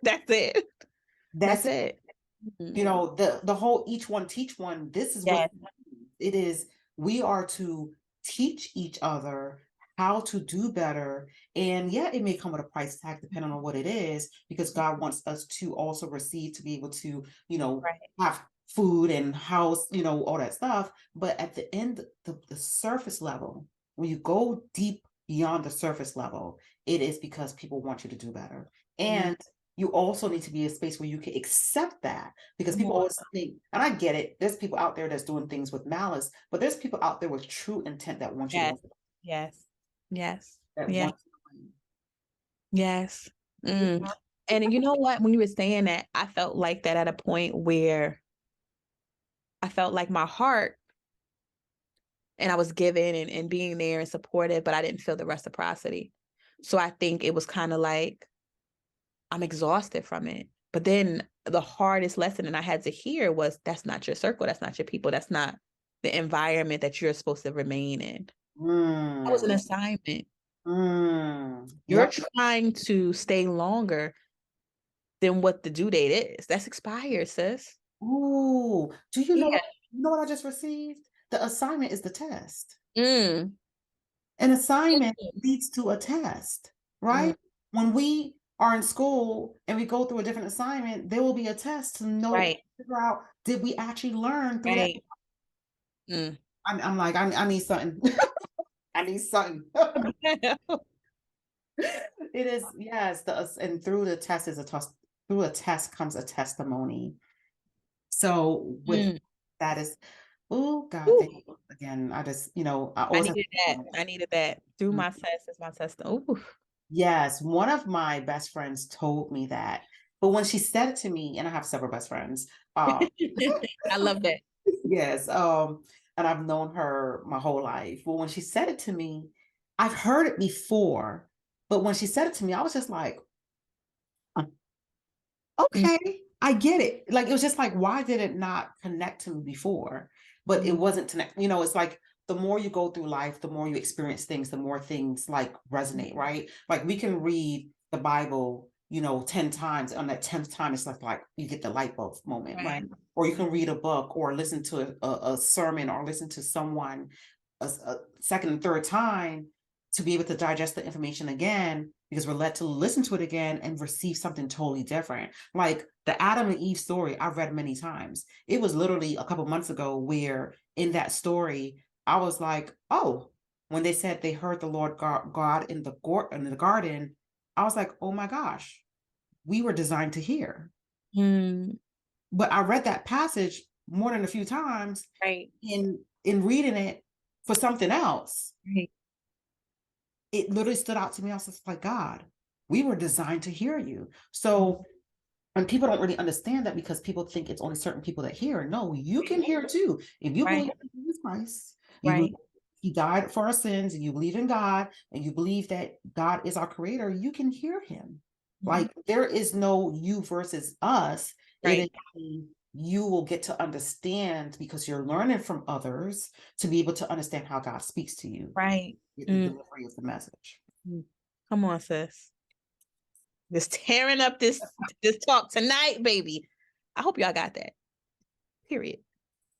That's it. That's That's it. it. Mhm. The whole each one teach one. This is what Yes. it is. We are to teach each other how to do better. And yeah, it may come with a price tag depending on what it is, because God wants us to also receive to be able to, Right. have food and house, all that stuff. But at the end, the surface level, when you go deep beyond the surface level, it is because people want you to do better. Mhm. And you also need to be a space where you can accept that, because Come people on. always think, and I get it, there's people out there that's doing things with malice, but there's people out there with true intent that want you to Yes. win, Yes. Yes. that Yeah. want you to win. Yes. Yeah. And you know what? When you were saying that, I felt like that at a point where I felt like my heart and I was giving and being there and supportive, but I didn't feel the reciprocity. So I think it was kind of like I'm exhausted from it. But then the hardest lesson and I had to hear was that's not your circle, that's not your people, that's not the environment that you're supposed to remain in. That was an Mm, assignment. You're yep. trying to stay longer than what the due date is. That's expired, sis. Ooh, do you know Yeah. what? You know what I just received? The assignment is the test. Mm. An assignment leads to a test, Mm. right? When we are in school and we go through a different assignment, there will be a test to know, Right. figure out, did we actually learn through that? Right. Mm. I'm like, I need something. I need something. It is, yes, and through the test is a test. Through a test comes a testimony. So with Mm. that is, oh God, thank Ooh, you again. I just, I I always have. needed that. I needed that. Through my test is my test. Ooh. Yes, one of my best friends told me that. But when she said it to me, and I have several best friends, I love that. yes, and I've known her my whole life. But when she said it to me, I've heard it before, but when she said it to me, I was just like, Mm. okay, I get it. Like it was just like, why did it not connect to me before? But it Mm. wasn't connect. It's like the more you go through life, the more you experience things, the more things like resonate, right? Like we can read the Bible, 10 times. On that 10th time, it's like you get the light bulb moment, Right. right? Or you can read a book or listen to a sermon or listen to someone a second and third time to be able to digest the information again, because we're led to listen to it again and receive something totally different. Like the Adam and Eve story, I've read many times. It was literally a couple months ago where in that story, I was like, oh, when they said they heard the Lord God in the garden, I was like, oh my gosh, we were designed to hear. Mm. But I read that passage more than a few times Right. in reading it for something else. Right. It literally stood out to me. I was just like, God, we were designed to hear you. Mm. So, and people don't really understand that because people think it's only certain people that hear. No, you can hear too. If you Right. believe in Jesus Christ, you believe Right. he died for our sins, and you believe in God, and you believe that God is our creator, you can hear him. Mhm. Like there is no you versus us. It is Right. you will get to understand because you're learning from others to be able to understand how God speaks to you, Right. the Mm. delivery of the message. Mm. Come on, sis. Just tearing up this talk tonight, baby. I hope y'all got that. Period.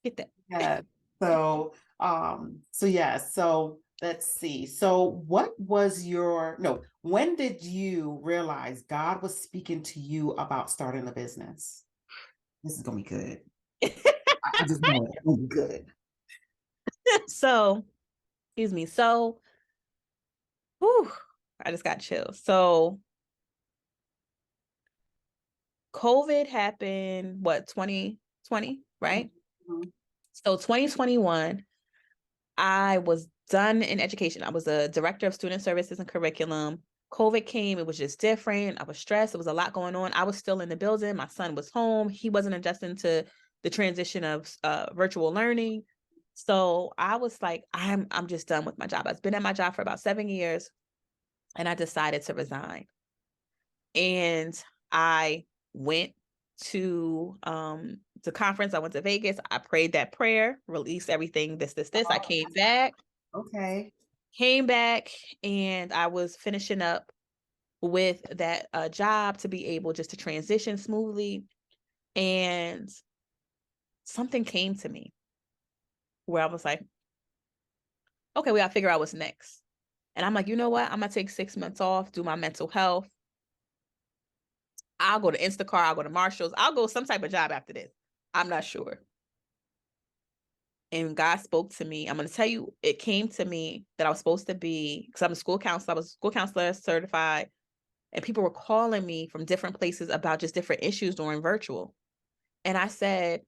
Get that. Yeah. So, So yeah, so let's see. So what was your no, when did you realize God was speaking to you about starting a business? This is gonna be good. I just know it's gonna be good. So, excuse me. So, whew, I just got chills. So, COVID happened, what, 2020, right? Mhm. So, 2021, I was done in education. I was a director of student services and curriculum. COVID came, it was just different. I was stressed. There was a lot going on. I was still in the building. My son was home. He wasn't adjusting to the transition of virtual learning. So I was like, I'm just done with my job. I've been at my job for about 7 years, and I decided to resign. And I went to the conference. I went to Vegas. I prayed that prayer, released everything, this. I Okay. came back, and I was finishing up with that job to be able just to transition smoothly. And something came to me where I was like, okay, we gotta figure out what's next. And I'm like, you know what? I'm gonna take 6 months off, do my mental health. I'll go to Instacart, I'll go to Marshalls, I'll go some type of job after this. I'm not sure. And God spoke to me. I'm going to tell you, it came to me that I was supposed to be, because I'm a school counselor, I was a school counselor certified, and people were calling me from different places about just different issues during virtual. And I said,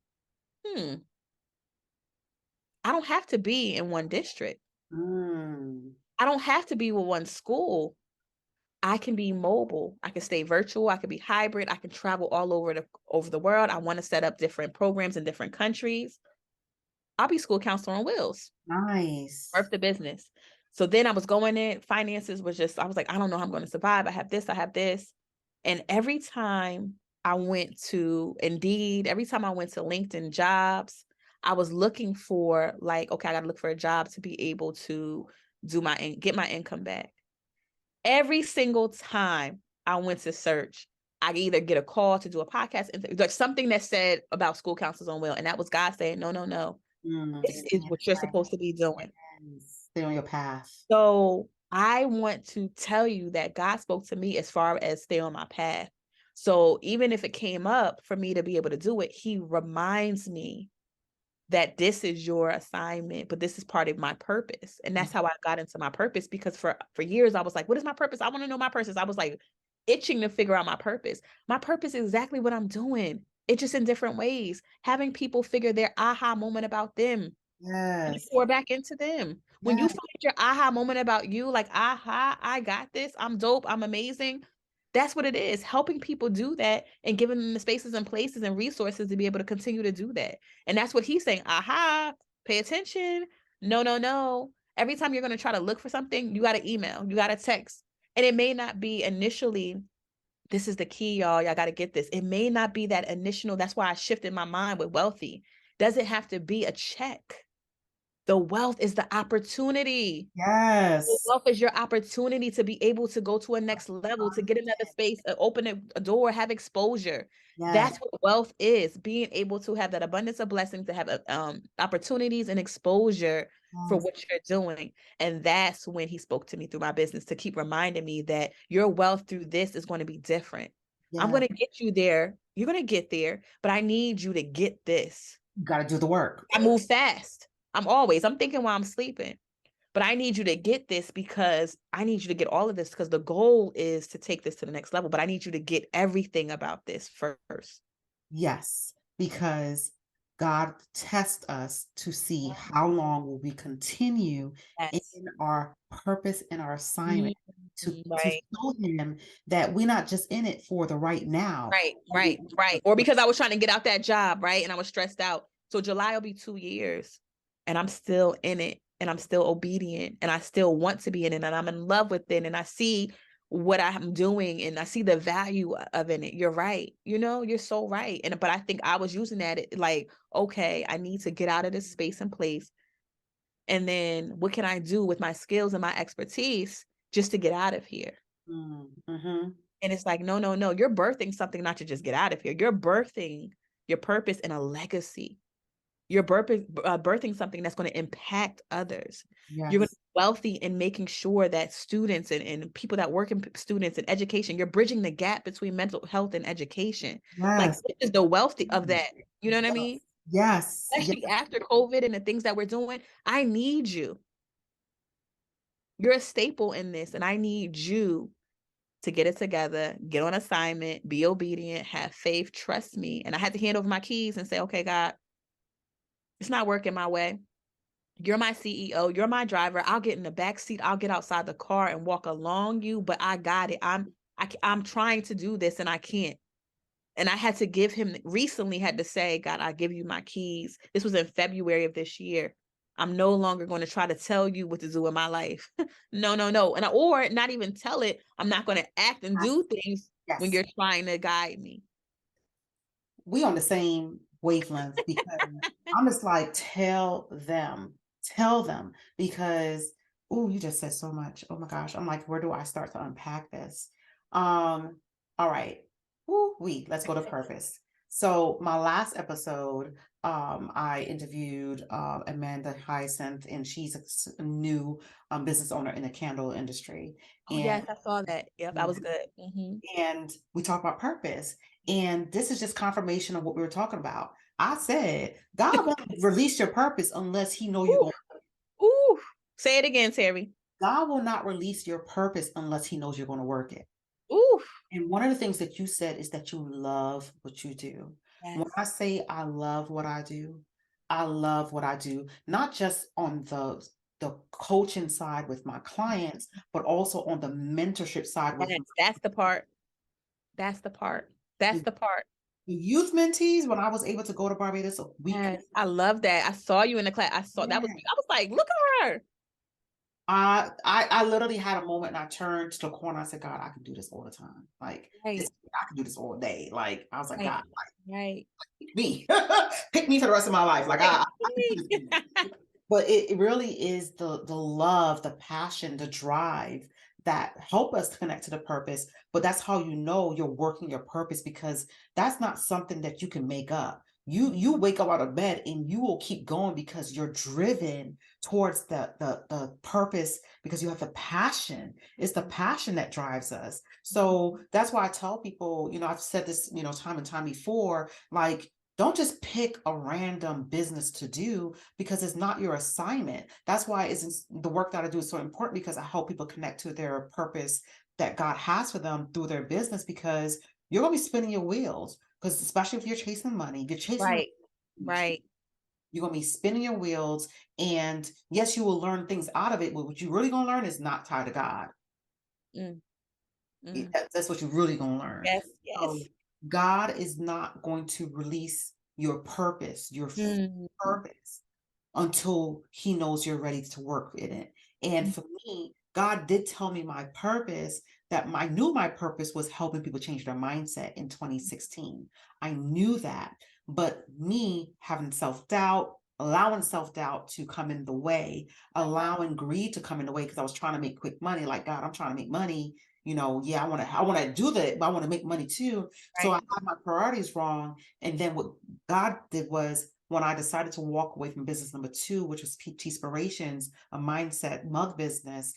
I don't have to be in one district. Mm. I don't have to be with one school. I can be mobile. I can stay virtual. I can be hybrid. I can travel all over the world. I want to set up different programs in different countries. I'll be school counselor on wheels. Nice. Birth the business. So then I was going in, finances was just, I was like, I don't know how I'm going to survive. I have this, I have this. And every time I went to Indeed, every time I went to LinkedIn jobs, I was looking for like, okay, I got to look for a job to be able to get my income back. Every single time I went to search, I either get a call to do a podcast, like something that said about school counselors on will. And that was God saying, no, no, no. This Stay is in what you're your supposed to be doing. lane. Stay on your path. So I want to tell you that God spoke to me as far as stay on my path. So even if it came up for me to be able to do it, he reminds me that this is your assignment, but this is part of my purpose. And that's how I got into my purpose, because for years I was like, what is my purpose? I want to know my purpose. I was like itching to figure out my purpose. My purpose is exactly what I'm doing. It's just in different ways, having people figure their aha moment about them and Yes. pour back into them. When you Yes. find your aha moment about you, like, aha, I got this, I'm dope, I'm amazing. That's what it is. Helping people do that and giving them the spaces and places and resources to be able to continue to do that. And that's what he's saying. Aha, pay attention. No, no, no. Every time you're going to try to look for something, you got to email, you got to text. And it may not be initially, this is the key, y'all. Y'all got to get this. It may not be that initial. That's why I shifted my mind with wealthy. Doesn't have to be a check. The wealth is the opportunity. The Yes. wealth is your opportunity to be able to go to a next level, to get another space, open a door, have exposure. Yes. That's what wealth is, being able to have that abundance of blessings, to have opportunities and exposure for Yes. what you're doing. And that's when he spoke to me through my business, to keep reminding me that your wealth through this is going to be different. I'm Yes. going to get you there. You're going to get there, but I need you to get this. You got to do the work. I move fast. I'm thinking while I'm sleeping. But I need you to get this, because I need you to get all of this, because the goal is to take this to the next level. But I need you to get everything about this first. Yes, because God tests us to see how long will we continue in Yes. our purpose and our assignment to Right. show him that we're not just in it for the right now. Right. Or because I was trying to get out that job, right? And I was stressed out. So July will be 2 years, and I'm still in it, and I'm still obedient, and I still want to be in it, and I'm in love with it, and I see what I'm doing, and I see the value of in it. You're right. You're so right. But I think I was using that like, okay, I need to get out of this space and place. And then what can I do with my skills and my expertise just to get out of here? Mm-hmm. And it's like, no, no, no. You're birthing something, not to just get out of here. You're birthing your purpose and a legacy. You're birthing something that's going to impact others. You're going to Yes. be wealthy in making sure that students and people that work in students and education, you're bridging the gap between mental health and education. Like, Yes. this is the wealthy of that. You know what I mean? Yes. Yes. Especially after COVID and the things that we're doing. I need you. You're a staple in this, and I need you to get it together, get on assignment, be obedient, have faith, trust me. And I had to hand over my keys and say, okay, God, it's not working my way. You're my CEO. You're my driver. I'll get in the back seat. I'll get outside the car and walk along you, but I got it. I'm trying to do this and I can't. And I had to give him, recently had to say, God, I give you my keys. This was in February of this year. I'm no longer going to try to tell you what to do in my life. No, no, no. And or not even tell it. I'm not going to act and do things when Yes. you're trying to guide me. We on the same wavelength because I'm just like, tell them because, oh, you just said so much. Oh my gosh. I'm like, where do I start to unpack this? All right. Let's go to purpose. So my last episode, I interviewed Amanda Hyacinth, and she's a new business owner in the candle industry. Oh, And yes, I saw that. Yep, that was good. Hmm. and we talk about purpose. And this is just confirmation of what we were talking about. I said, God won't release your purpose unless he know you're Ooh, going. ooh. Say it again, Terry. God will not release your purpose unless he knows you're going to work it. Ooh. And one of the things that you said is that you love what you do. When Yes. I say I love what I do, I love what I do, not just on the coaching side with my clients, but also on the mentorship side with Yes, that's the part. That's the part. That's the the part. youth mentees. When I was able to go to Barbados a week. Yes, I love that. I saw you in the class. I saw that was Yeah. I was like, look at her. I literally had a moment and I turned to the corner. I said, God, I can do this all the time. Like this, Right, I can do this all day. Like I was like, right, God, right. pick me. Pick me for the rest of my life. Like I can do this. But it really is the love, the passion, the drive that help us to connect to the purpose. But that's how you know you're working your purpose, because that's not something that you can make up. You wake up out of bed and you will keep going because you're driven towards the purpose, because you have the passion. It's the passion that drives us. So that's why I tell people, I've said this, time and time before, like, don't just pick a random business to do because it's not your assignment. That's why the work that I do is so important, because I help people connect to their purpose that God has for them through their business, because you're going to be spinning your wheels. Because especially if you're chasing money, if you're chasing money, Right, right. you're going to be spinning your wheels. And yes, you will learn things out of it, but what you're really going to learn is not tied to God. Mm, mm. That's what you're really going to learn. Yes, yes. So God is not going to release your purpose, your Mm, purpose, until he knows you're ready to work in it. And mm, for me, God did tell me my purpose, that I knew my purpose was helping people change their mindset in 2016. I knew that. But me having self-doubt, allowing self-doubt to come in the way, allowing greed to come in the way, because I was trying to make quick money. Like, God, I'm trying to make money. Yeah, I want to do that, but I want to make money too. So I right. had my priorities wrong. And then what God did was, when I decided to walk away from business number two, which was Peach Inspirations, a mindset mug business,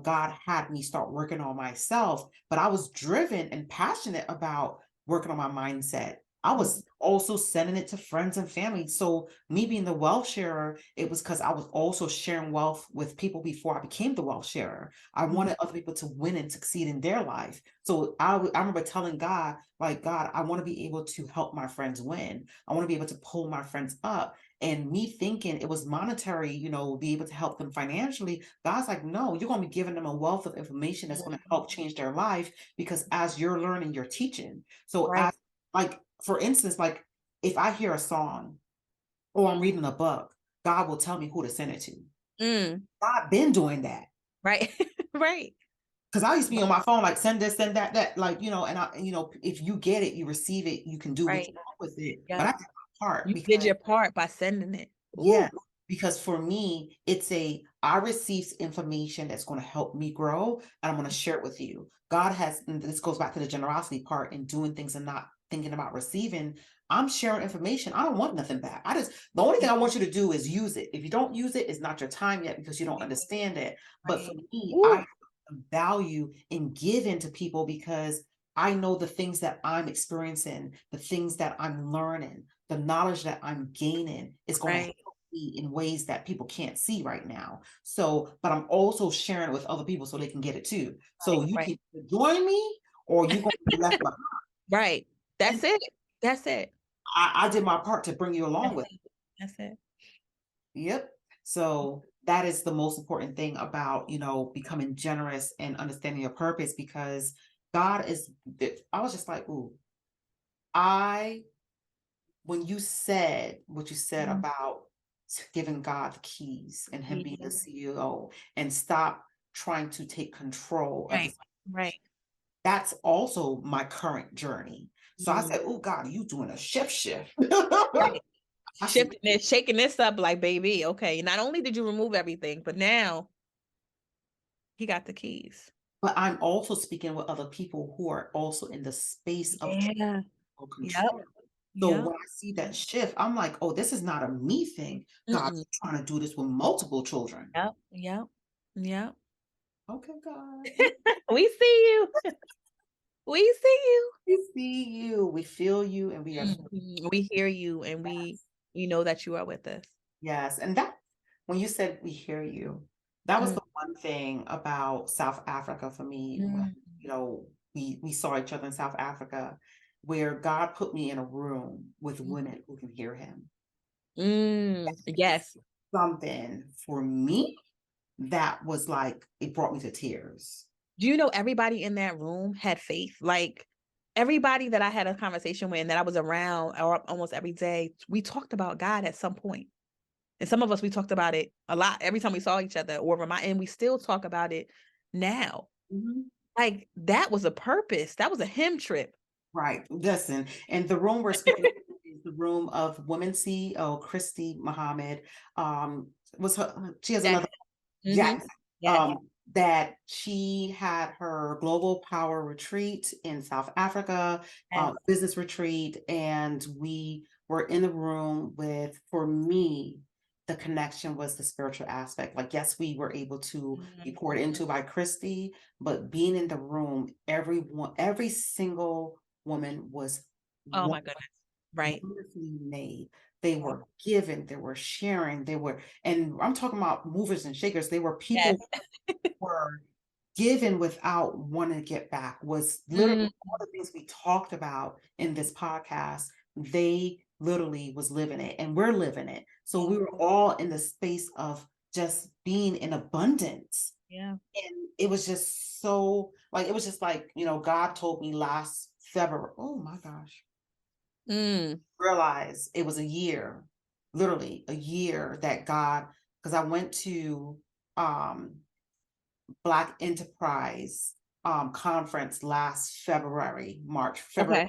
God had me start working on myself, but I was driven and passionate about working on my mindset. I was also sending it to friends and family. So me being the wealth sharer, it was because I was also sharing wealth with people before I became the wealth sharer. I Mm, wanted other people to win and succeed in their life. So I remember telling God, like, God, I want to be able to help my friends win. I want to be able to pull my friends up. And me thinking it was monetary, be able to help them financially. God's like, no, you're going to be giving them a wealth of information that's going to help change their life, because as you're learning, you're teaching. So right. as, like, for instance, like if I hear a song or I'm reading a book, God will tell me who to send it to. Mm, God been doing that. right. Right. Because I used to be on my phone, like, send this, send that, like, if you get it, you receive it, you can do what you Right. want with it. But Yep. I did my part, You did because your part by sending it. yeah, Ooh. because for me, I receive information that's going to help me grow, and I'm going to share it with you. God has, and this goes back to the generosity part and doing things and not thinking about receiving. I'm sharing information. I don't want nothing back. The only thing I want you to do is use it. If you don't use it, it's not your time yet because you don't understand it. But for Right. me, I Ooh, value in giving to people because I know the things that I'm experiencing, the things that I'm learning, the knowledge that I'm gaining is going to right. help me in ways that people can't see right now. So, but I'm also sharing it with other people so they can get it too. So you Right. can join me or you're going to be left behind. Right. That's And it. That's it. I did my part to bring you along That's with. it. That's it. Yep. So that is the most important thing about, becoming generous and understanding your purpose because God is, I was just like, ooh, I, when you said what you said Mm. about giving God the keys and Him being the Yeah. CEO and stop trying to take control of Right. this, Right. that's also my current journey. So I Mm. said, oh God, you doing a shift. Right. I said, Shifting it, shaking this up like, baby, okay, not only did you remove everything, but now he got the keys. but I'm also speaking with other people who are also in the space of Yeah. Yep. control. So Yep. when I see that shift, I'm like, oh, this is not a me thing. God's Mm-mm. trying to do this with multiple children. Yep. Yep. Yep. Okay, God. We see you. We see you. We see you, we feel you, and we are Mhm. We hear you and we know that you are with us. yes. And that when you said we hear you, that was Mm. the one thing about South Africa for me when, Mm. we saw each other in South Africa, where God put me in a room with Mm. women who can hear him. Mm. It's Yes. something for me that was like it brought me to tears. Do you know everybody in that room had faith? Like everybody that I had a conversation with and that I was around almost every day, we talked about God at some point. And some of us, we talked about it a lot every time we saw each other and we still talk about it now. Mhm. Like that was a purpose. That was a him trip. Right. Listen, and the room we're speaking of is the room of women CEO Christy Muhammad. Was her she has Yes. another Hmm. yes. Yes. That she had her global power retreat in South Africa, Yes. business retreat, and we were in the room with, for me, the connection was the spiritual aspect. Like, yes, we were able to be Mhm. poured into by Christy, but being in the room, every single woman was Oh my goodness. Right. wonderfully made. They were giving, they were sharing, and I'm talking about movers and shakers. They were people Yes. who were giving without wanting to get back, was literally Mm. all the things we talked about in this podcast. They literally was living it and we're living it. So Yeah. we were all in the space of just being in abundance. Yeah. And it was just so like, it was just like, God told me last February, oh my gosh, Mm. realize it was a year, literally a year that God, because I went to Black Enterprise conference last February, Okay.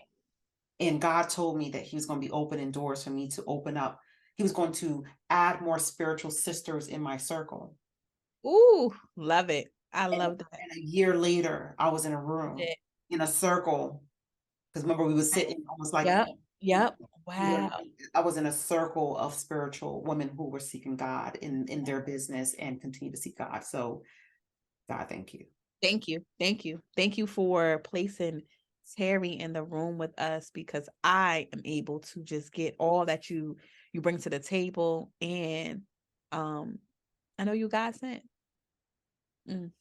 and God told me that He was going to be opening doors for me to open up. He was going to add more spiritual sisters in my circle. Ooh, love it. I And, love that. and a year later, I was in a room, It. in a circle, because remember we were sitting almost like Yep. Yep. yeah, Wow. I was in a circle of spiritual women who were seeking God in their business and continue to seek God. So, God, thank you. Thank you. Thank you. Thank you for placing Terry in the room with us because I am able to just get all that you bring to the table and um I know you guys sent. Mm.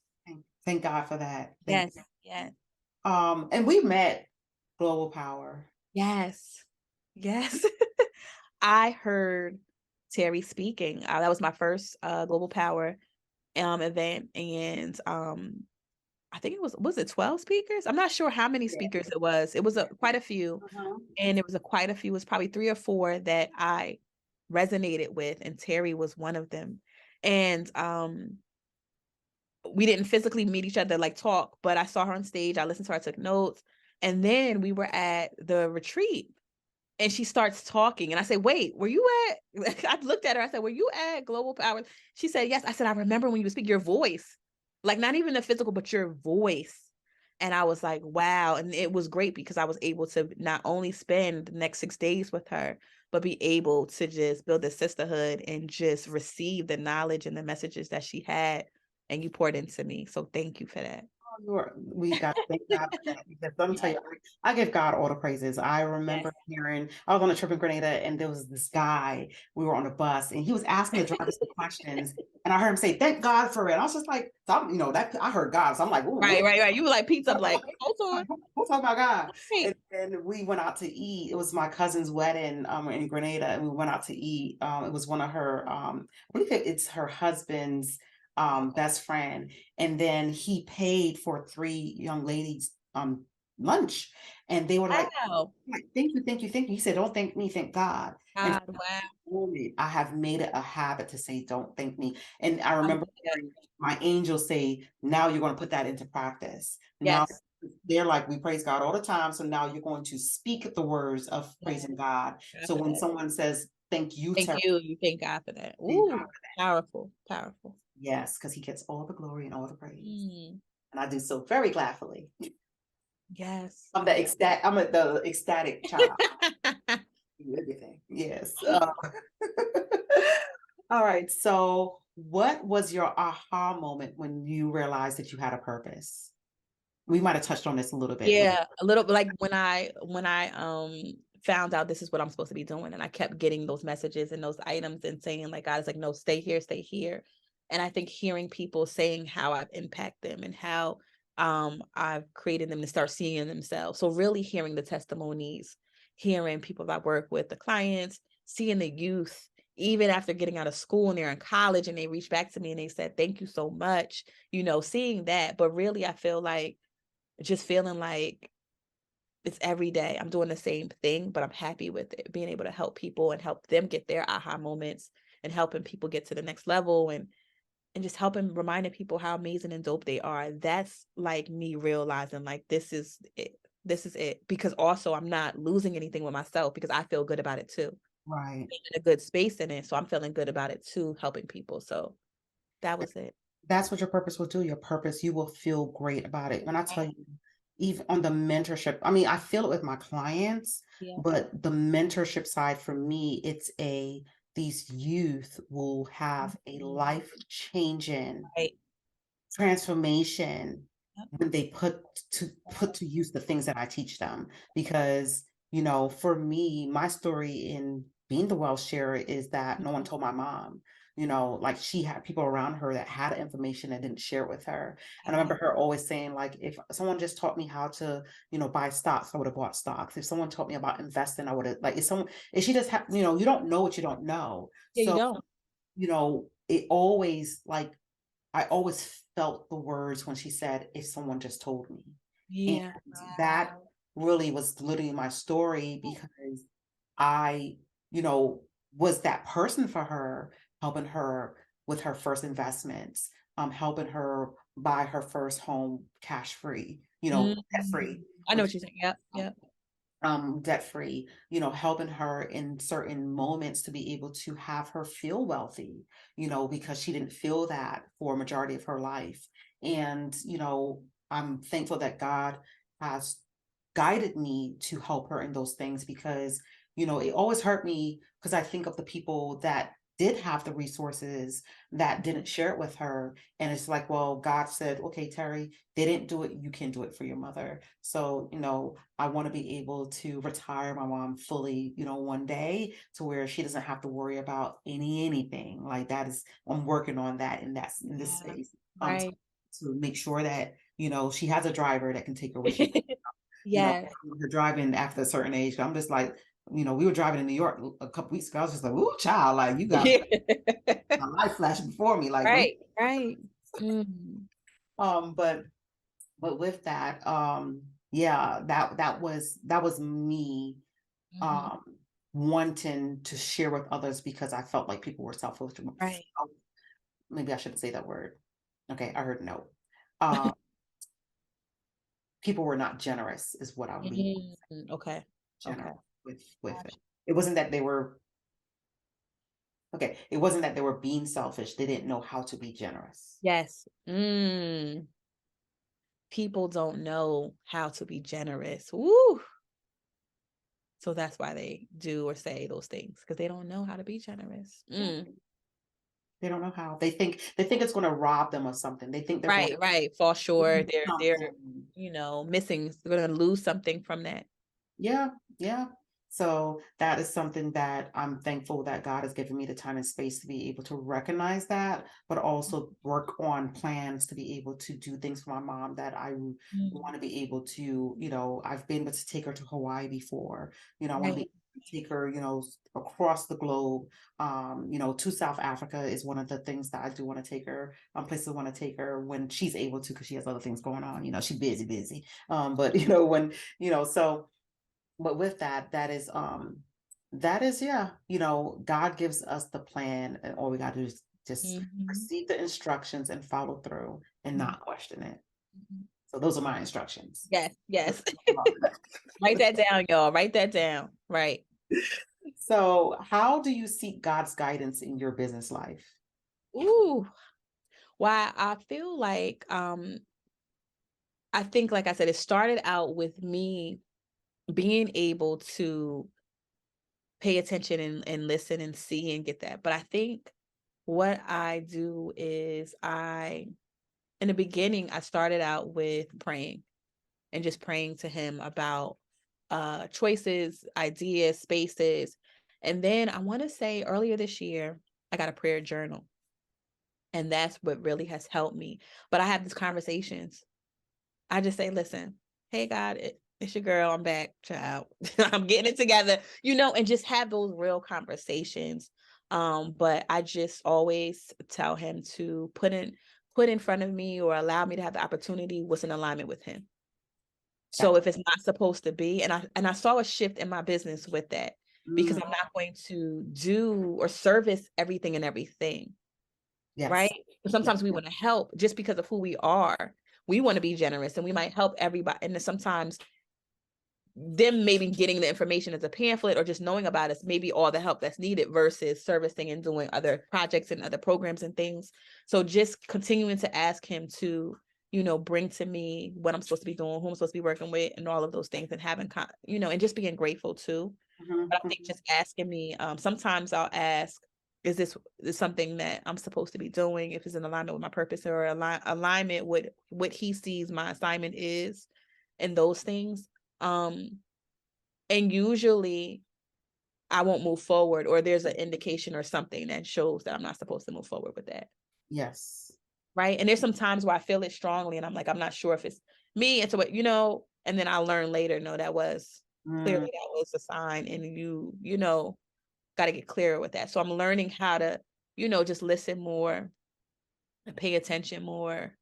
Thank God for that. Thank Yes. Yes. and we met Global Power. Yes. Yes. I heard Terry speaking. That was my first Global Power event and I think was it 12 speakers? I'm not sure how many Yeah. speakers it was. It was quite a few. Uh-huh. And it was quite a few. It was probably 3 or 4 that I resonated with, and Terry was one of them. And we didn't physically meet each other, like talk, but I saw her on stage. I listened to her, I took notes, and then we were at the retreat. And she starts talking, and I say, "Wait, were you at?" I looked at her. I said, "Were you at Global Power?" She said, "Yes." I said, "I remember when you speak. Your voice, like not even the physical, but your voice." And I was like, wow. And it was great because I was able to not only spend the next 6 days with her, but be able to just build a sisterhood and just receive the knowledge and the messages that she had. And you poured into me. So thank you for that. We got to thank God for that because let me tell Yeah. you, I give God all the praises. I Yes. remember hearing, I was on a trip in Grenada and there was this guy, we were on a bus and he was asking the driver some questions and I heard him say, thank God for it. I was just like, so that I heard God. So I'm like, ooh, Right, what? right, right. You were like pizza, like, hold on. We'll talk about God. Right. And then we went out to eat. It was my cousin's wedding in Grenada, and we went out to eat. It was one of her, I believe it's her husband's best friend. And then he paid for three young ladies lunch. And they were Wow. like, thank you, thank you, thank you. He said, don't thank me, thank God. And God, wow. I have made it a habit to say, don't thank me. And I I'm remember hearing my angels say, now you're going to put that into practice. Now yes. they're like, we praise God all the time. So now you're going to speak the words of Yes. praising God. God So for when that. someone says, thank you, Thank Terry, you. You thank God for that. thank God. Ooh, powerful, powerful. Yes, because he gets all the glory and all the praise. Mm, And I do so very gladfully. yes. I'm the ecstatic child. Everything. Yes. All right. So, what was your aha moment when you realized that you had a purpose? We might have touched on this a little bit. Yeah, a little like when I found out this is what I'm supposed to be doing and I kept getting those messages and those items and saying like God is like no, stay here, stay here. And I think hearing people saying how I've impacted them and how I've created them to start seeing in themselves. So really hearing the testimonies, hearing people that I work with, the clients, seeing the youth even after getting out of school and they're in college and they reached back to me and they said thank you so much, seeing that. But really I feel like just feeling like it's every day. I'm doing the same thing, but I'm happy with it. Being able to help people and help them get their aha moments and helping people get to the next level and just helping reminding people how amazing and dope they are. That's like me realizing like this is it. This is it. Because also I'm not losing anything with myself because I feel good about it too. Right. Being in a good space in it. So I'm feeling good about it too, helping people. So that was it. That's what your purpose will do. Your purpose, you will feel great about it. When I tell you, even on the mentorship, I mean, I feel it with my clients, Yeah. but the mentorship side for me, these youth will have a Mhm. life changing Right. transformation Yep. when they put to use the things that I teach them. Because, for me, my story in being the wealth sharer is that no one told my mom. Like she had people around her that had information and didn't share it with her. And I Yeah. remember her always saying, like, if someone just taught me how to, buy stocks, I would have bought stocks. If someone taught me about investing, I would have like if she just had, you don't know what you don't know. Yeah, you So, don't. it always like I always felt the words when she said, if someone just told me. And Yeah. that Wow. really was literally my story because I, was that person for her, helping her with her first investments, helping her buy her first home cash free, debt Mm. free, I know which what you're saying. Yep, yep. debt free, helping her in certain moments to be able to have her feel wealthy, because she didn't feel that for a majority of her life. And, I'm thankful that God has guided me to help her in those things because, it always hurt me because I think of the people that did have the resources that didn't share it with her. And it's like, well, God said, okay, Terry, they didn't do it. You can do it for your mother. So, I want to be able to retire my mom fully, one day to where she doesn't have to worry about anything like that is I'm working on that and that's in this Yeah. space. To, Right. to make sure that, she has a driver that can take her where she, you know, Yes. her driving after a certain age. I'm just like, we were driving in New York a couple weeks ago. I was just like, ooh, child, like you got Yeah. my life flashing before me. Like, Right, right. Mm. but with that, yeah, that was me Mhm. um wanting to share with others because I felt like people were selfish. Right. Maybe I shouldn't say that word. Okay, I heard no. Um, people were not generous, is what I really Mm. Okay. Okay. generous with it. Gotcha. It wasn't that they were okay. It wasn't that they were being selfish. They didn't know how to be generous. Yes. Mm. people don't know how to be generous. Woo! So that's why they do or say those things, because they don't know how to be generous. Yeah. They don't know how. They think it's going to rob them of something. They think they're going Right, right. Fall to short. lose They're something. missing. They're gonna lose something from that. Yeah, yeah. So that is something that I'm thankful that God has given me the time and space to be able to recognize that, but also work on plans to be able to do things for my mom that I want Mm. to be able to, I've been able to take her to Hawaii before. I want to be Right. able to take her, across the globe. To South Africa is one of the things that I do want to take her, places I want to take her when she's able to, because she has other things going on. She's busy. But when, so but with that is yeah, God gives us the plan, and all we got to do is just Mhm. receive the instructions and follow through and Mhm. not question it. Mhm. So those are my instructions. Yes, yes. Write that down, y'all. Write that down. Right. So how do you seek God's guidance in your business life? Ooh. Why I feel like I think, like I said, it started out with me being able to pay attention and listen and see and get that. But I think what I do is in the beginning, I started out with praying and just praying to him about choices, ideas, spaces. And then I want to say earlier this year, I got a prayer journal. And that's what really has helped me. But I have these conversations. I just say, listen, hey, God, it's your girl. I'm back, child. I'm getting it together, and just have those real conversations. But I just always tell him to put in front of me or allow me to have the opportunity what's in alignment with him. That So if it's not supposed to be, and I saw a shift in my business with that, because mm, I'm not going to do or service everything and everything, right? yes. Yeah. Sometimes we want to help just because of who we are. We want to be generous and we might help everybody. And then sometimes them maybe getting the information as a pamphlet or just knowing about us maybe all the help that's needed versus servicing and doing other projects and other programs and things. So just continuing to ask him to, bring to me what I'm supposed to be doing, who I'm supposed to be working with, and all of those things, and having, and just being grateful too. Mhm, But I think mhm. just asking me, sometimes I'll ask, is something that I'm supposed to be doing, if it's in alignment with my purpose or alignment with what he sees my assignment is, and those things. Um, and usually I won't move forward, or there's an indication or something that shows that I'm not supposed to move forward with that. Yes. Right. And there's some times where I feel it strongly and I'm like, I'm not sure if it's me. And so what, and then I learn later, no, that was Mm, clearly that was a sign. And got to get clearer with that. So I'm learning how to, just listen more and pay attention more.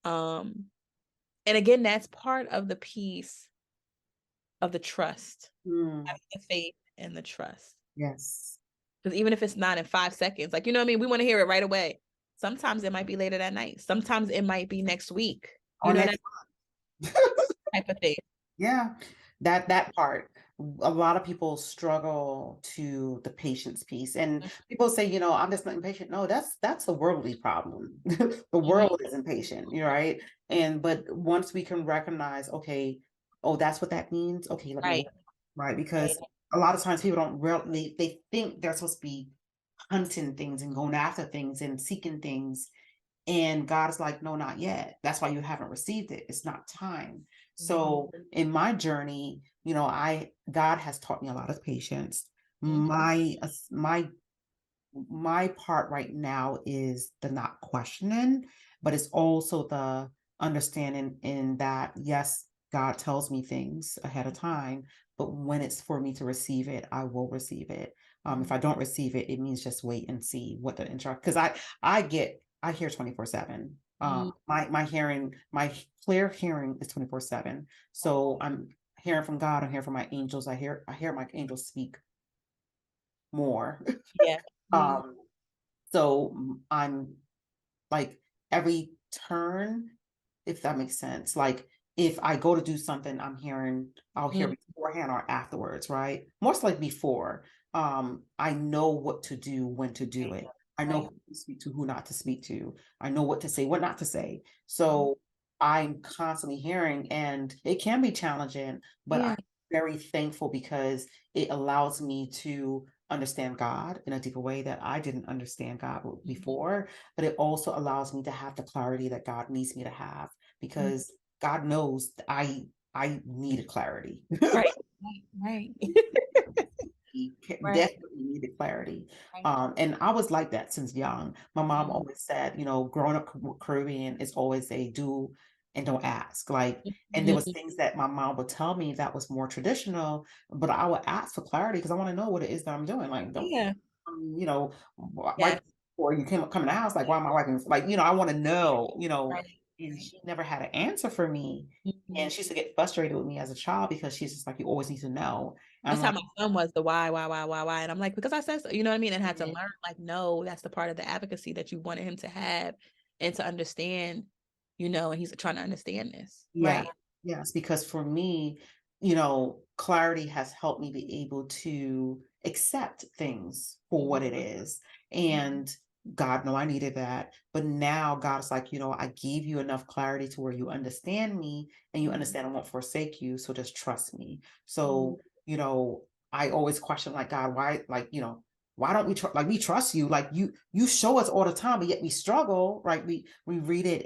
Um, and again, that's part of the piece of the trust, mm, having the faith and the trust. yes. Because even if it's not in 5 seconds, like, what I mean? We want to hear it right away. Sometimes it might be later that night. Sometimes it might be next week. You On know that next. type of thing. Yeah, that part. A lot of people struggle to the patience piece, and people say, I'm just not impatient. No, that's a worldly problem. The Mhm. world is impatient, you're right. But once we can recognize, okay, oh, that's what that means. Okay, let me Right. work, right? Right. Because a lot of times people don't really they think they're supposed to be hunting things and going after things and seeking things, and God is like, no, not yet. That's why you haven't received it. It's not time. Mhm. So in my journey, God has taught me a lot of patience. Mhm. My part right now is the not questioning, but it's also the understanding in that, yes, God tells me things ahead of time, but when it's for me to receive it, I will receive it. If I don't receive it, it means just wait and see what the interact, because I hear 24/7. Mhm. My clear hearing is 24/7. So I'm hearing from God, I'm hearing from my angels. I hear my angels speak more. Yeah. Mhm. Um, so I'm like every turn, if that makes sense. Like if I go to do something, I'll hear Mhm. beforehand or afterwards, right? Most like before. I know what to do, when to do Right. it. I know Right. who to speak to, who not to speak to. I know what to say, what not to say. Mhm. So I'm constantly hearing, and it can be challenging, but I'm Yeah. very thankful because it allows me to understand God in a deeper way that I didn't understand God Mhm. before, but it also allows me to have the clarity that God needs me to have Mm. because God knows that I needed clarity. Right. Right. He Right. definitely needed clarity. Right. And I was like that since young. My mom Mhm. always said, growing up Caribbean is always a do and don't ask. Like, and there was Mhm. things that my mom would tell me that was more traditional, but I would ask for clarity because I want to know what it is that I'm doing. Like, don't, Yeah. why, Yes. or you come in the house, like, why am I wiping? Like, I want to know, Right. and Right. she never had an answer for me. And Mhm. she used to get frustrated with me as a child because she's just like, you always need to know. And That's I'm how like, my son was, the why, and I'm like, "Because I said so," you know what I mean? And had to yeah. learn, like, no, that's the part of the advocacy that you wanted him to have and to understand, and he's trying to understand this, Yeah, right? yes, because for me, clarity has helped me be able to accept things for what Mhm. it is. And God know I needed that. But now God's like, I gave you enough clarity to where you understand me and you Mhm. understand I won't forsake you. So just trust me. Mhm. So, I always question like God, why, like, why don't we like we trust you? Like you show us all the time, but yet we struggle, right? We read it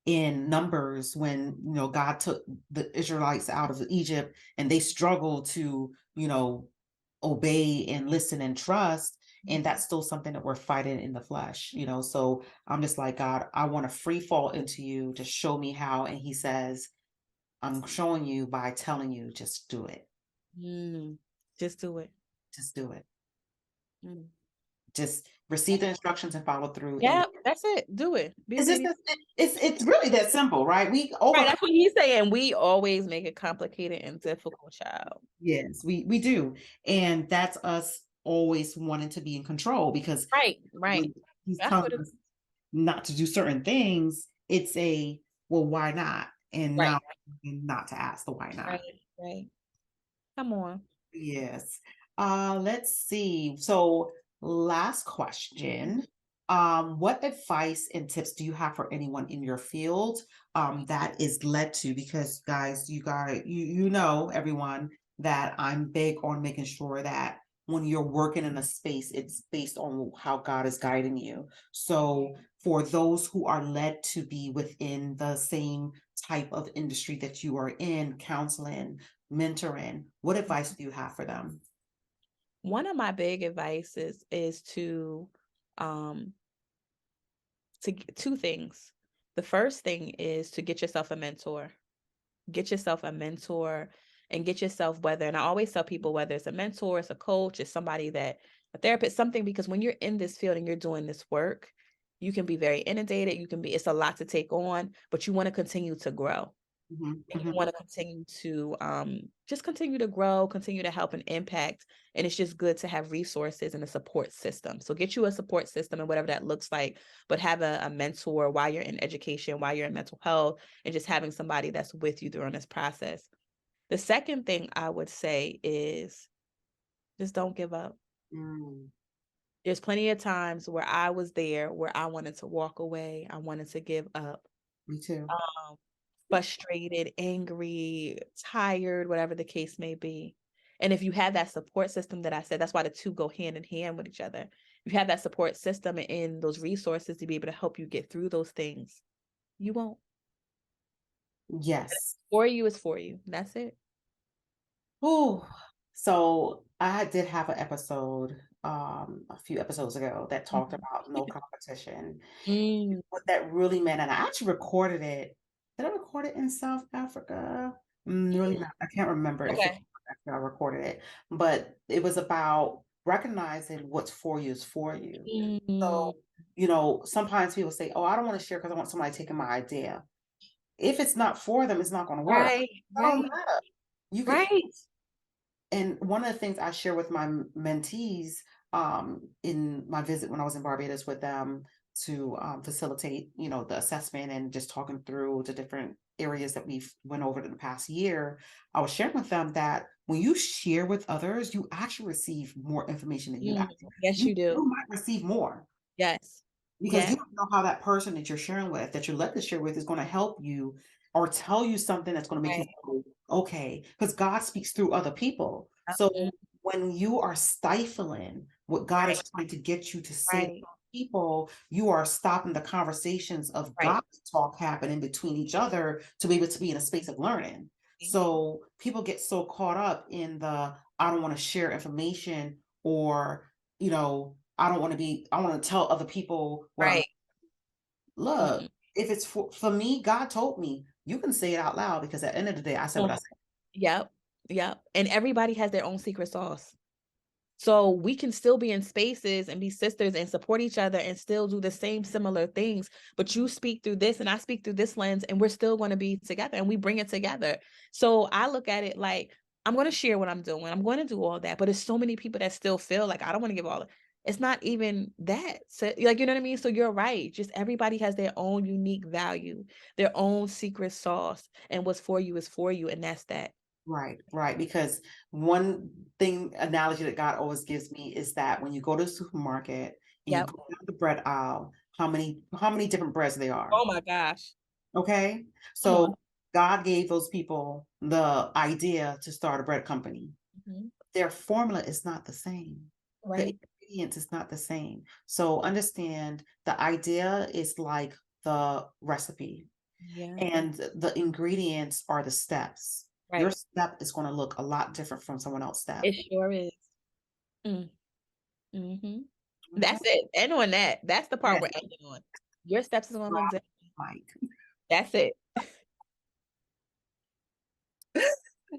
in Numbers when God took the Israelites out of Egypt and they struggled to obey and listen and trust, and that's still something that we're fighting in the flesh. So I'm just like, God, I want to free fall into you to show me how. And he says, I'm showing you by telling you, just do it. Mm. Just do it. Just do it. Mm. Just receive the instructions and follow through. And Yeah, that's it. Do it. Be it's just obedient. it's really that simple, right? We Right, overcome. that's what he's saying. We always make it complicated and difficult, child. Yes, we do. And that's us always wanting to be in control because Right, right. when he's That's telling what it us not to do certain things, it's well, why not? And right, now not to ask the why right, not. right. Come on. Yes. Let's see. So last question. What advice and tips do you have for anyone in your field that is led to? Because guys, you know everyone that I'm big on making sure that when you're working in a space, it's based on how God is guiding you. So for those who are led to be within the same type of industry that you are in, counseling, mentoring, what advice do you have for them? One of my big advices is um two things. The first thing is to get yourself a mentor. Get yourself a mentor and get yourself and I always tell people whether it's a mentor, it's a coach, it's somebody a therapist, something, because when you're in this field and you're doing this work, you can be very inundated. It's a lot to take on, but you want to continue to grow. Mhm, And you mhm. want to continue to just continue to grow, continue to help and impact. And it's just good to have resources and a support system. So get you a support system and whatever that looks like, but have a mentor while you're in education, while you're in mental health, and just having somebody that's with you during this process. The second thing I would say is just don't give up. Mm, There's plenty of times where I was there where I wanted to walk away. I wanted to give up. me too. Um, Frustrated, angry, tired, whatever the case may be. And if you have that support system that I said, that's why the two go hand in hand with each other. If you have that support system and those resources to be able to help you get through those things, you won't. Yes. For you is for you. That's it. Oh, so I did have an episode a few episodes ago that talked Mhm. about no competition. Mm, What that really meant, and I actually recorded it. Did I record it in South Africa? Really not. I can't remember if it okay. came after I recorded it, but it was about recognizing what's for you is for you. Mm, So, sometimes people say, "Oh, I don't want to share because I want somebody taking my idea." If it's not for them, it's not going to work. right, That don't right, matter. You could, right. and one of the things I share with my mentees in my visit when I was in Barbados with them to facilitate, the assessment and just talking through the different areas that we've went over in the past year, I was sharing with them that when you share with others, you actually receive more information than you Mm, actually yes, you you do. you might receive more. Yes. because Yeah. you don't know how that person that you're sharing with, that you're led to share with, is going to help you or tell you something that's going to make you Right. feel okay. Because God speaks through other people. Yep. So when you are stifling what God Right. is trying to get you to say to Right. people, you are stopping the conversations of Right. God talk happening between each other to be able to be in a space of learning. So people get so caught up in the I don't want to share information, or I don't want to be, I want to tell other people what I'm. Right. Look, Mm-mm. if it's for me, God told me, you can say it out loud, because at the end of the day, I said what I Um, said. Yep. Yep. And everybody has their own secret sauce. So we can still be in spaces and be sisters and support each other and still do the same similar things. But you speak through this and I speak through this lens, and we're still going to be together and we bring it together. So I look at it like I'm going to share what I'm doing. I'm going to do all that. But there's so many people that still feel like I don't want to give all of it's not even that. So, like, you know what I mean? So you're right. Just everybody has their own unique value, their own secret sauce. And what's for you is for you. And that's that. Right, right. Because one thing analogy that God always gives me is that when you go to the supermarket and you Yep. go down the bread aisle, how many different breads there are. Oh my gosh. Okay. Come on. So God gave those people the idea to start a bread company. Mhm. Their formula is not the same. The Right. ingredients is not the same. So understand, the idea is like the recipe, Yeah. and the ingredients are the steps. Your Right. step is going to look a lot different from someone else's step. It sure is. Mm, mhm. Okay. That's it. End on that. That's the part Yeah. we're ending on. Your steps is gonna look Drop different. mic. That's it.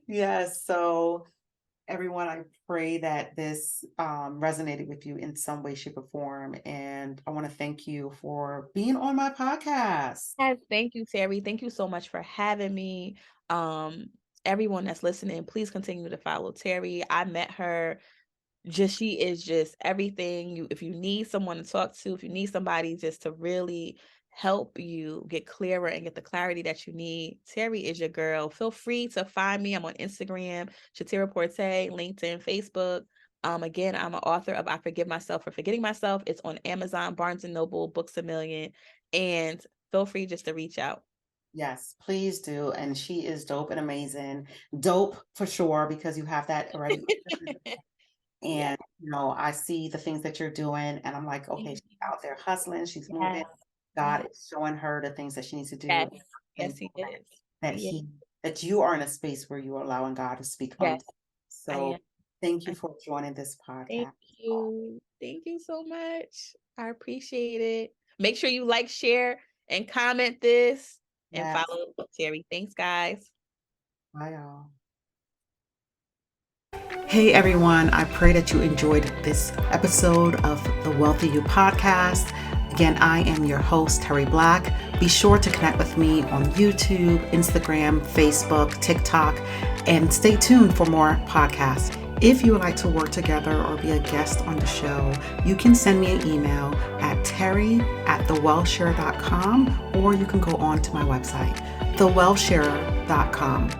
Yes. So everyone, I pray that this resonated with you in some way, shape, or form. And I want to thank you for being on my podcast. Yes, thank you, Terry. Thank you so much for having me. Um, Everyone that's listening, please continue to follow Terry. I met her. She is just everything. If you need someone to talk to, if you need somebody just to really help you get clearer and get the clarity that you need, Terry is your girl. Feel free to find me. I'm on Instagram, Shatiera Porte'e, LinkedIn, Facebook. Again, I'm an author of I Forgive Myself for Forgetting Myself. It's on Amazon, Barnes and Noble, Books A Million, and feel free just to reach out. Yes, please do. And she is dope and amazing. Dope for sure, because you have that already. Yeah. And, I see the things that you're doing, and I'm like, okay, she's out there hustling, she's moving. Yes. God Yes. is showing her the things that she needs to do. Yes. And Yes, thankful he is. that He is. that you are in a space where you are allowing God to speak Yes, unto you. I So am. thank you I for joining this Thank podcast. you. Thank you so much. I appreciate it. Make sure you like, share, and comment this and Yes. follow Terry. Thanks, guys. Bye, y'all. Hey everyone, I pray that you enjoyed this episode of the Wealthy You podcast. Again, I am your host, Terry Black. Be sure to connect with me on YouTube, Instagram, Facebook, TikTok, and stay tuned for more podcasts. If you would like to work together or be a guest on the show, you can send me an email at terry@thewellshare.com, or you can go on to my website, thewellshare.com.